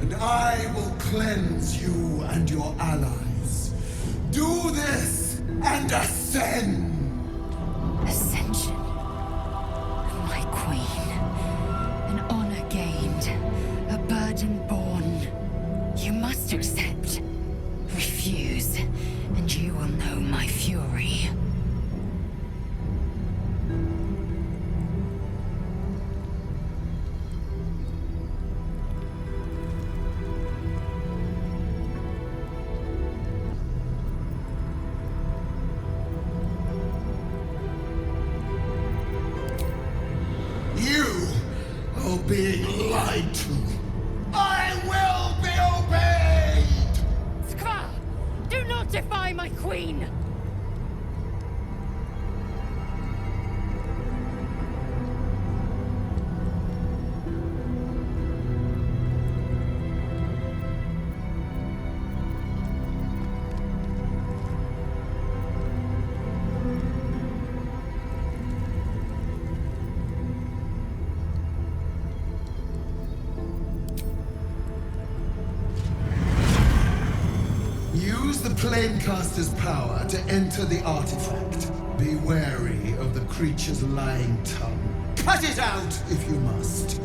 and I will cleanse you and your allies. Do this, and ascend! Ascension. My queen. An honor gained. A burden borne. You must accept. Refuse, and you will know my fury. lied to. I will be obeyed! Skva! Do not defy my queen! Use the Planecaster's power to enter the artifact. Be wary of the creature's lying tongue. Cut it out if you must.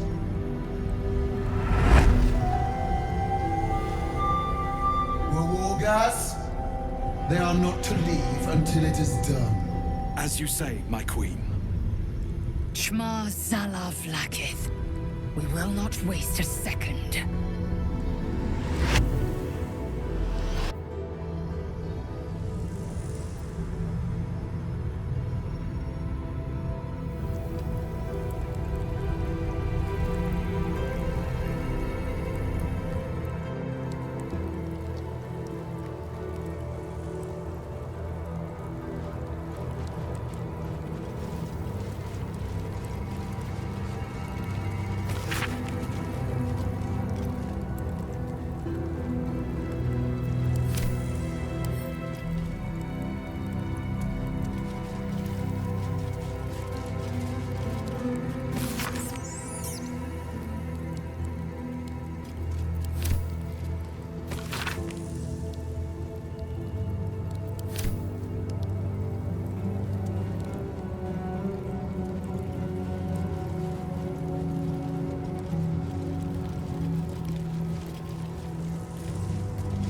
Wargas, they are not to leave until it is done. As you say, my queen. Shma Zalav Lakith. We will not waste a second.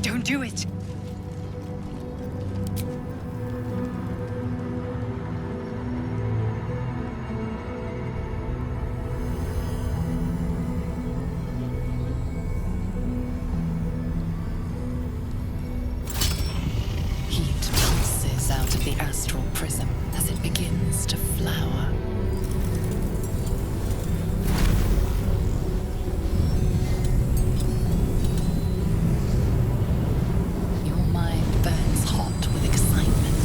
Don't do it! Heat pulses out of the astral prism as it begins to flower. Your mind burns hot with excitement.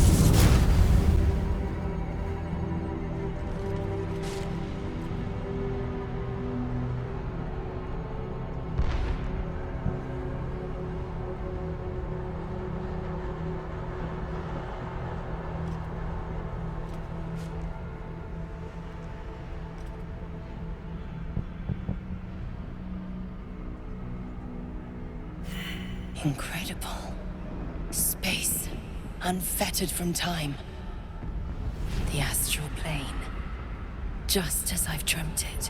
Incredible. Space, unfettered from time. The astral plane. Just as I've dreamt it.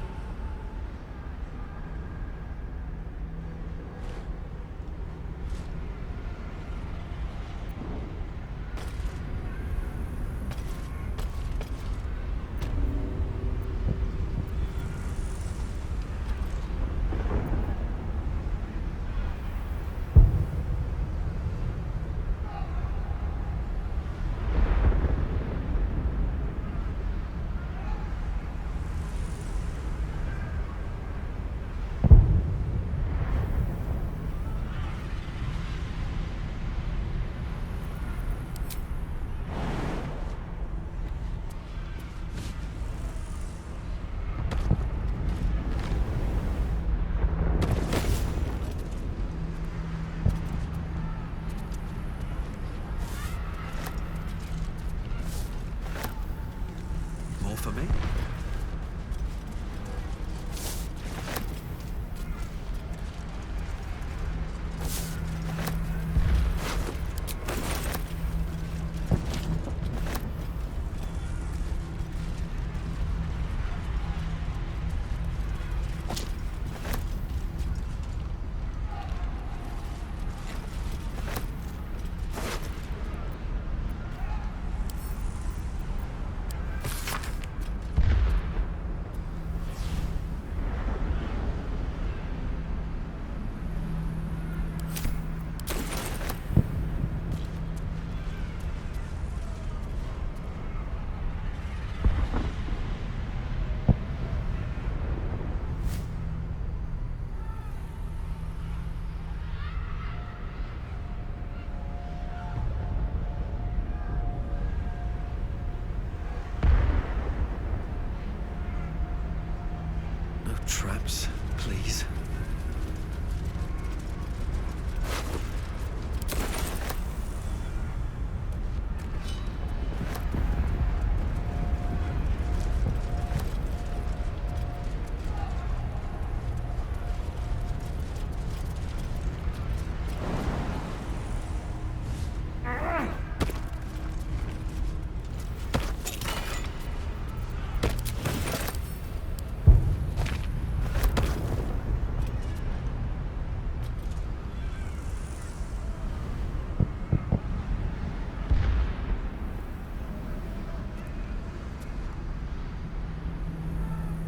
traps, please.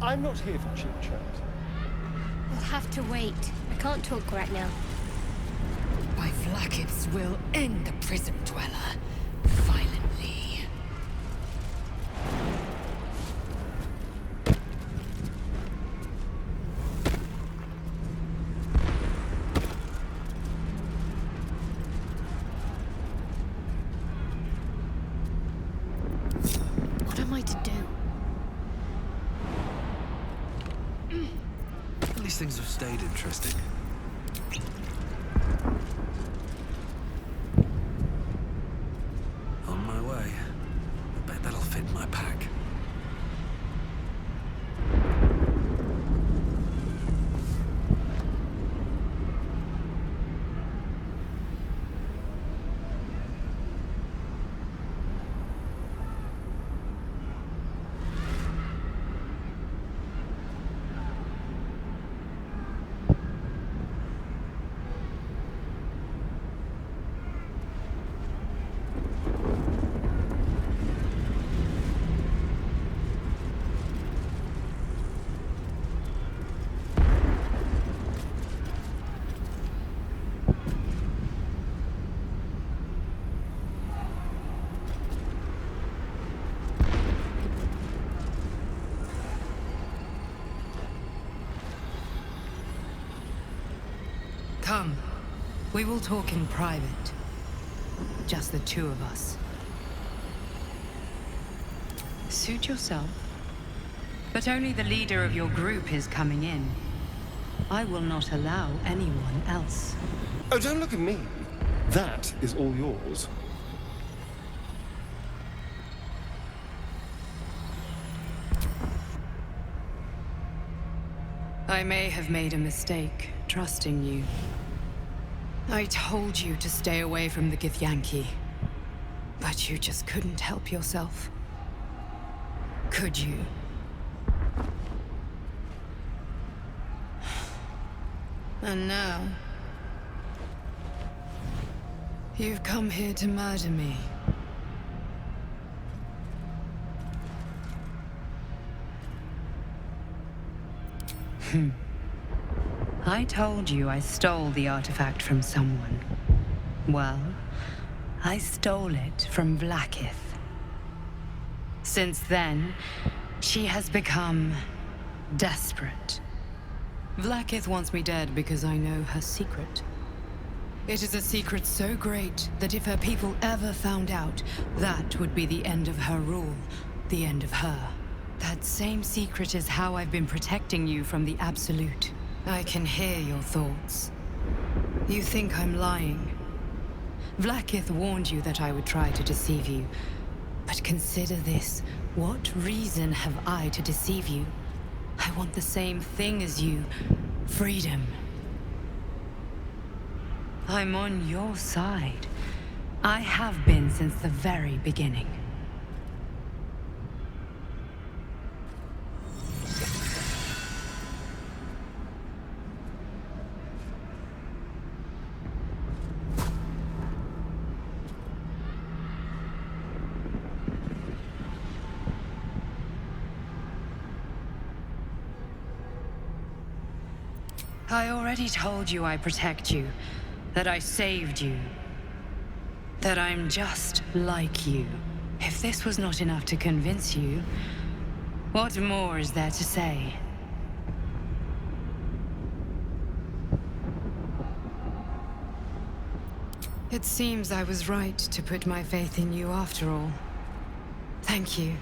I'm not here for chit chat. We'll have to wait. I can't talk right now. My Vlaakith's will end the Prism Dweller. Violently. What am I to do? These things have stayed interesting. On my way. I bet that'll fit in my pack. Come. We will talk in private. Just the two of us. Suit yourself. But only the leader of your group is coming in. I will not allow anyone else. Oh, don't look at me. That is all yours. I may have made a mistake, trusting you. I told you to stay away from the Githyanki. But you just couldn't help yourself. Could you? And now... you've come here to murder me. I told you I stole the artifact from someone. Well, I stole it from Vlaakith. Since then, she has become desperate. Vlaakith wants me dead because I know her secret. It is a secret so great that if her people ever found out, that would be the end of her rule, the end of her. That same secret is how I've been protecting you from the Absolute. I can hear your thoughts. You think I'm lying. Vlaakith warned you that I would try to deceive you. But consider this. What reason have I to deceive you? I want the same thing as you. Freedom. I'm on your side. I have been since the very beginning. I already told you I protect you, that I saved you, that I'm just like you. If this was not enough to convince you, what more is there to say? It seems I was right to put my faith in you after all. Thank you.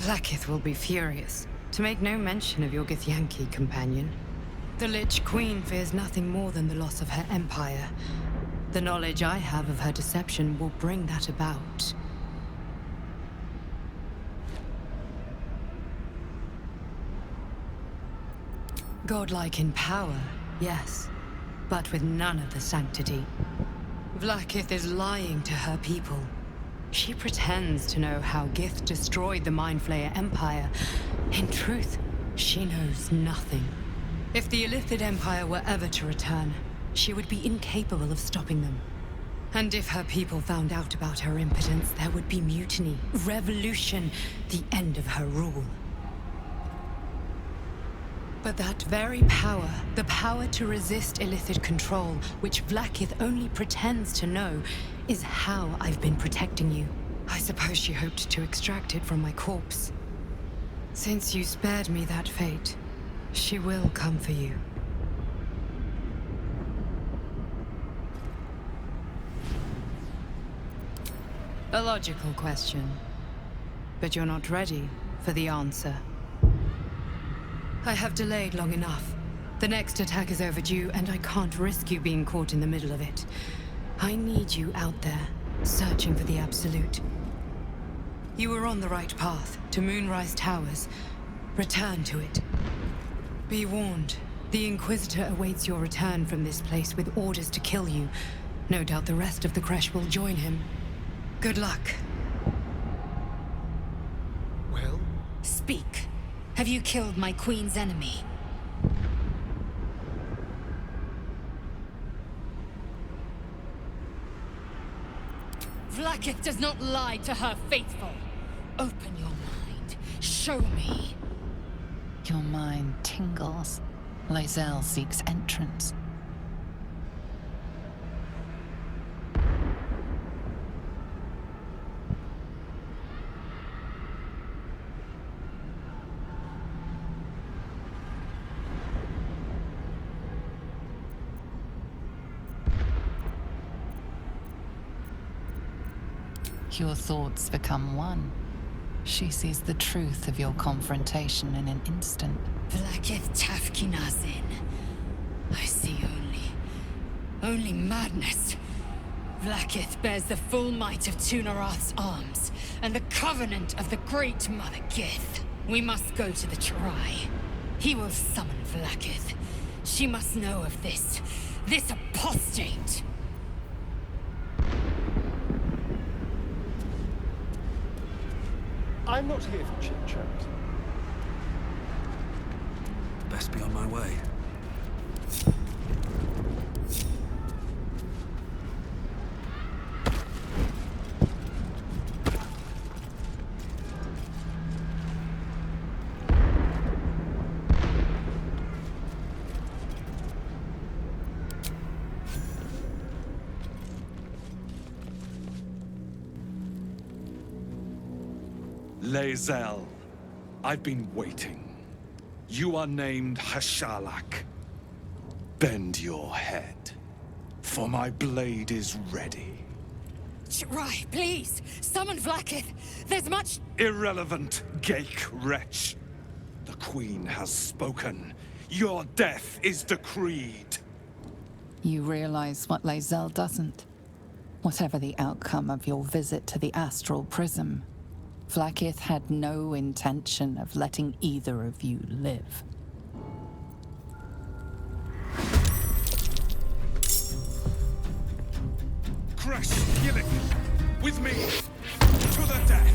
Vlaakith will be furious. to make no mention of your Githyanki companion. The Lich Queen fears nothing more than the loss of her empire. The knowledge I have of her deception will bring that about. Godlike in power, yes, but with none of the sanctity. Vlaakith is lying to her people. She pretends to know how Gith destroyed the Mind Flayer Empire. In truth, she knows nothing. If the Illithid Empire were ever to return, she would be incapable of stopping them. And if her people found out about her impotence, there would be mutiny, revolution, the end of her rule. But that very power, the power to resist Illithid control, which Vlaakith only pretends to know, is how I've been protecting you. I suppose she hoped to extract it from my corpse. Since you spared me that fate, she will come for you. A logical question, but you're not ready for the answer. I have delayed long enough. The next attack is overdue, and I can't risk you being caught in the middle of it. I need you out there, searching for the Absolute. You were on the right path, to Moonrise Towers. Return to it. Be warned, the Inquisitor awaits your return from this place with orders to kill you. No doubt the rest of the Creche will join him. Good luck. Well? Speak. Have you killed my queen's enemy? Vlaakith does not lie to her faithful. Open your mind. Show me. Your mind tingles. Lae-zel seeks entrance. Your thoughts become one. She sees the truth of your confrontation in an instant. Vlaakith Tafkinazin. I see only madness. Vlaakith bears the full might of Tunarath's arms, and the covenant of the Great Mother Gith. We must go to the Trai. He will summon Vlaakith. She must know of this apostate. I'm not here for chit-chat. Best be on my way. Lae-zel, I've been waiting. You are named Y'llek. Bend your head, for my blade is ready. Trai, please, summon Vlaakith. There's much... Irrelevant, Geik wretch. The Queen has spoken. Your death is decreed. You realize what Lae-zel doesn't. Whatever the outcome of your visit to the Astral Prism, Vlaakith had no intention of letting either of you live. Creche Y'llek, with me, to the death.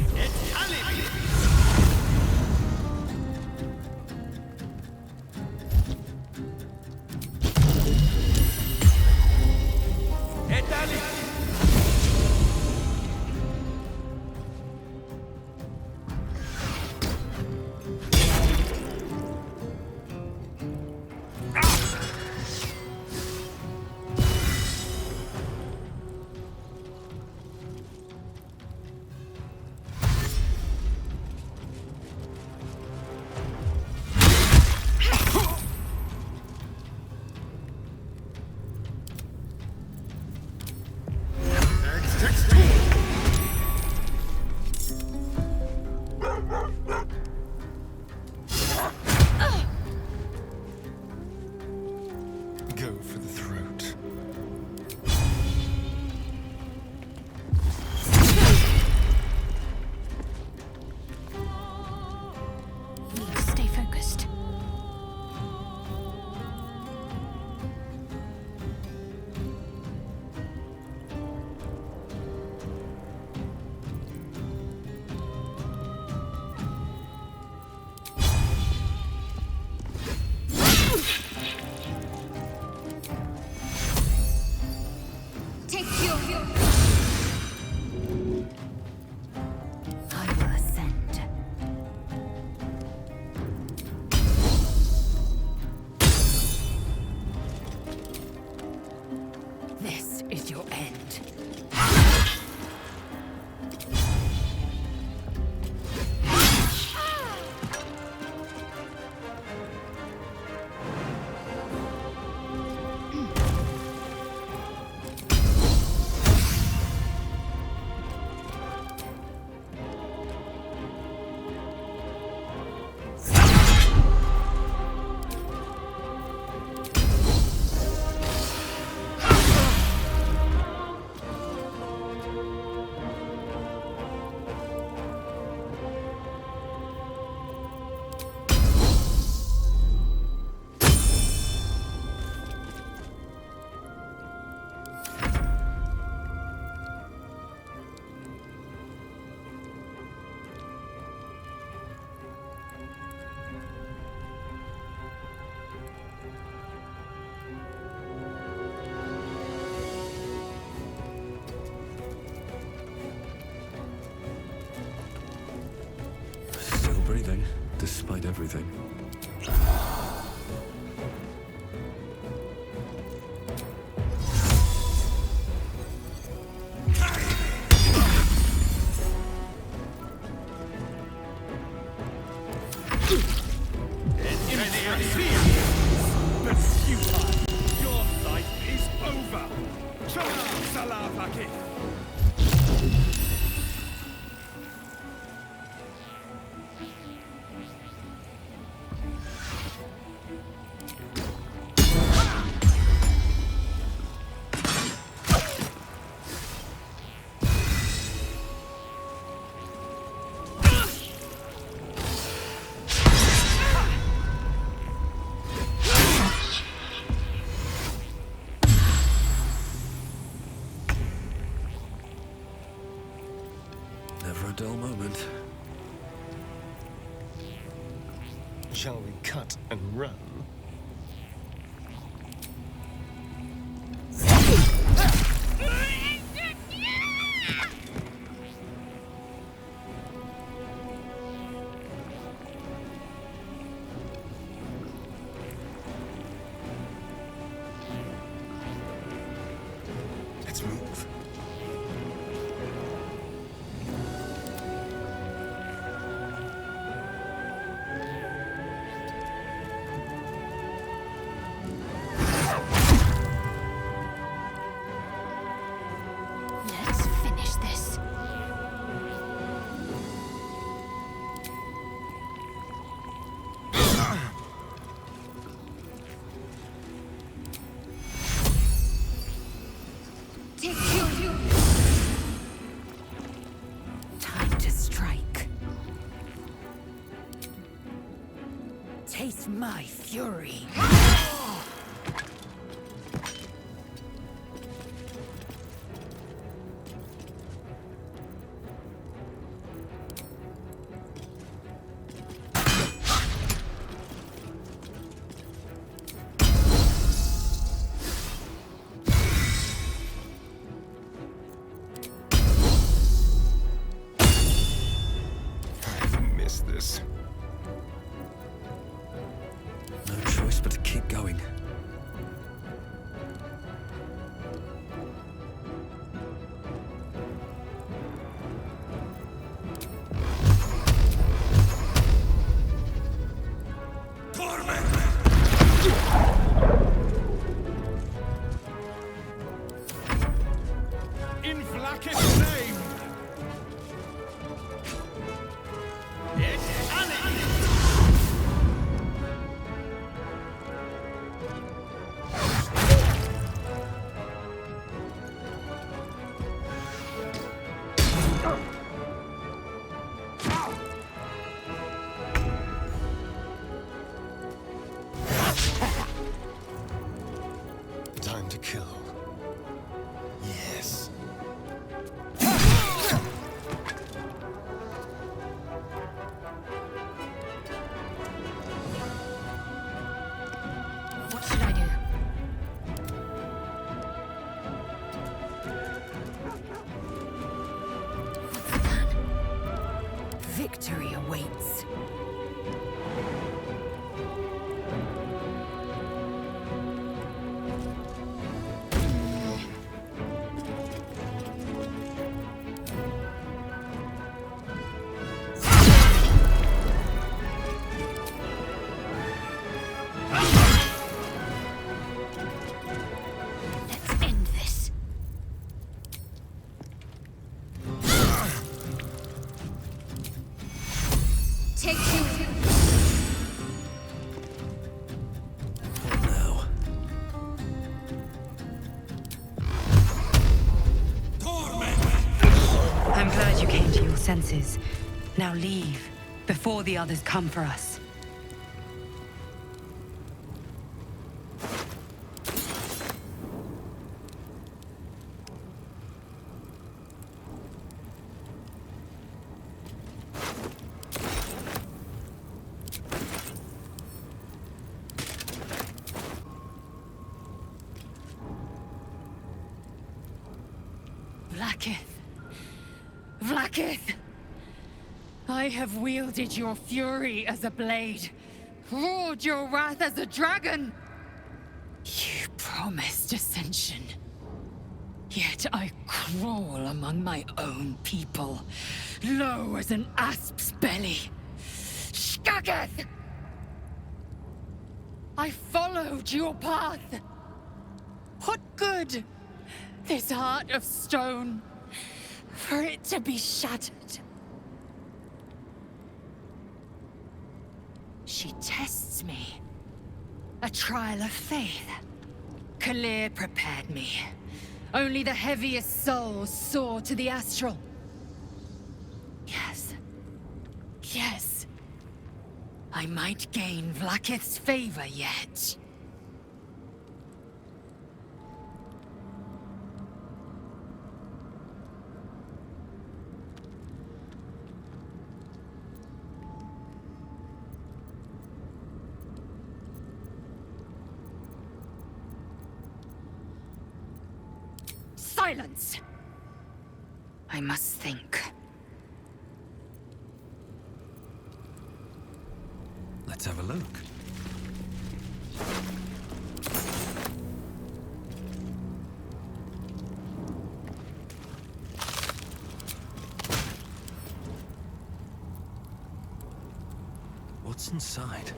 despite everything. But futile! Your life is over! Never a dull moment. Shall we cut and run? Let's move. Let's finish this. Time to strike. Taste my fury. I've missed this. No choice but to keep going. In Vlaakith's name! It's Annie! Time to kill. Yes. What should I do? What's the plan? Victory awaits. Let's end this. Take two. Now. I'm glad you came to your senses. Now leave, before the others come for us. Vlaakith. Vlaakith! I have wielded your fury as a blade, roared your wrath as a dragon. You promised ascension. Yet I crawl among my own people, low as an asp's belly. Shkageth! I followed your path. What good? This heart of stone, for it to be shattered. She tests me. A trial of faith. Kalir prepared me. Only the heaviest souls soar to the astral. Yes. Yes. I might gain Vlaakith's favor yet. Silence! I must think. Let's have a look. What's inside?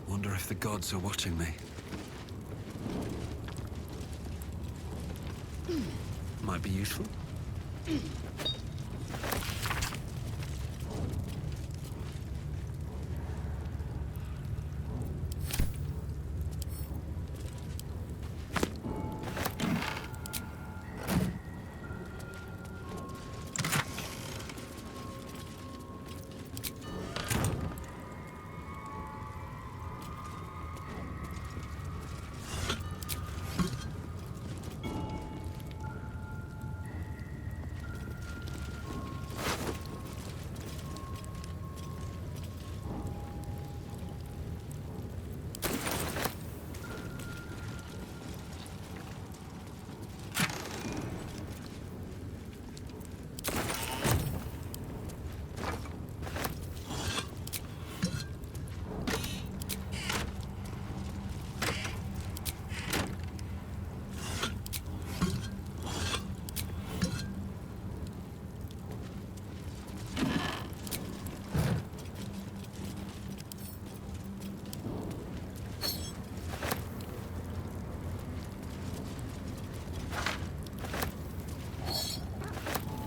Wonder if the gods are watching me. Might be useful.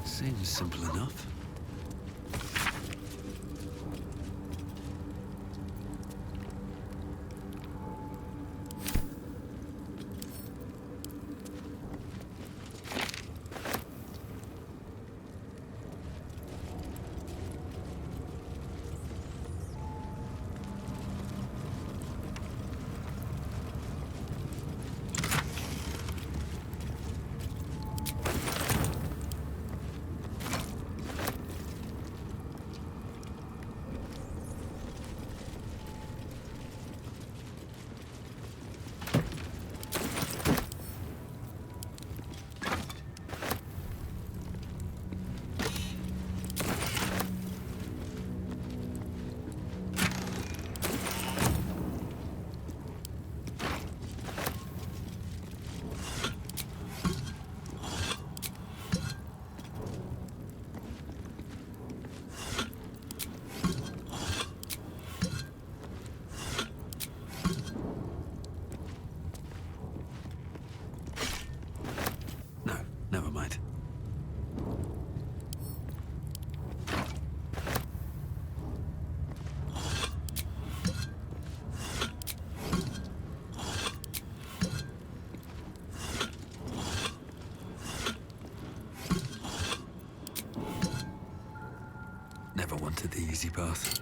Seems simple enough. Never mind. Never wanted the easy path.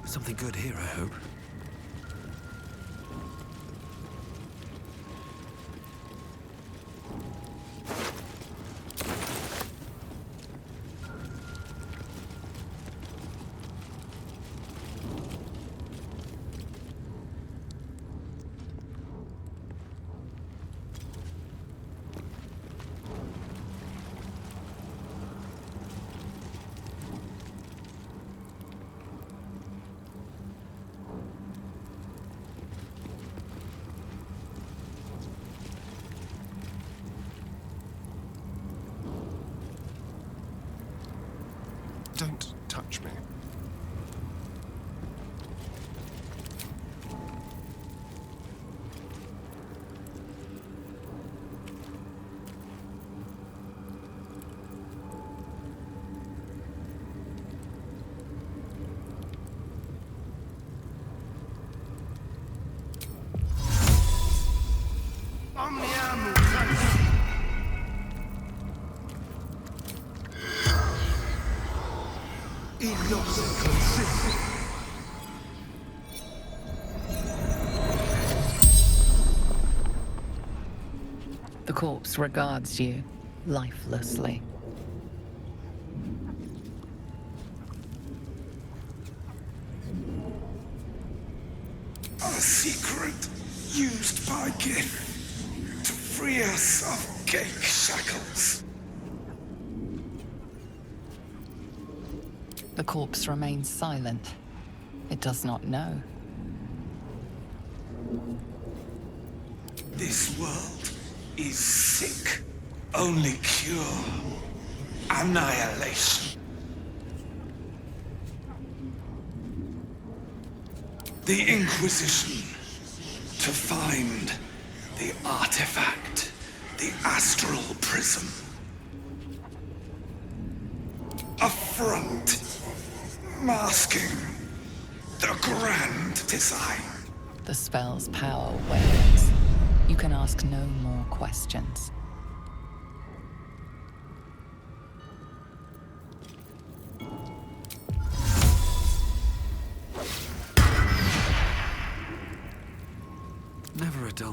Something good here, I hope. Don't touch me. The corpse regards you lifelessly. A secret used by Gith to free us of Gate shackles. The corpse remains silent. It does not know. This world is sick. Only cure. Annihilation. The Inquisition. To find the artifact. The astral prism. A front. Masking the grand design. The spell's power wanes. You can ask no more questions.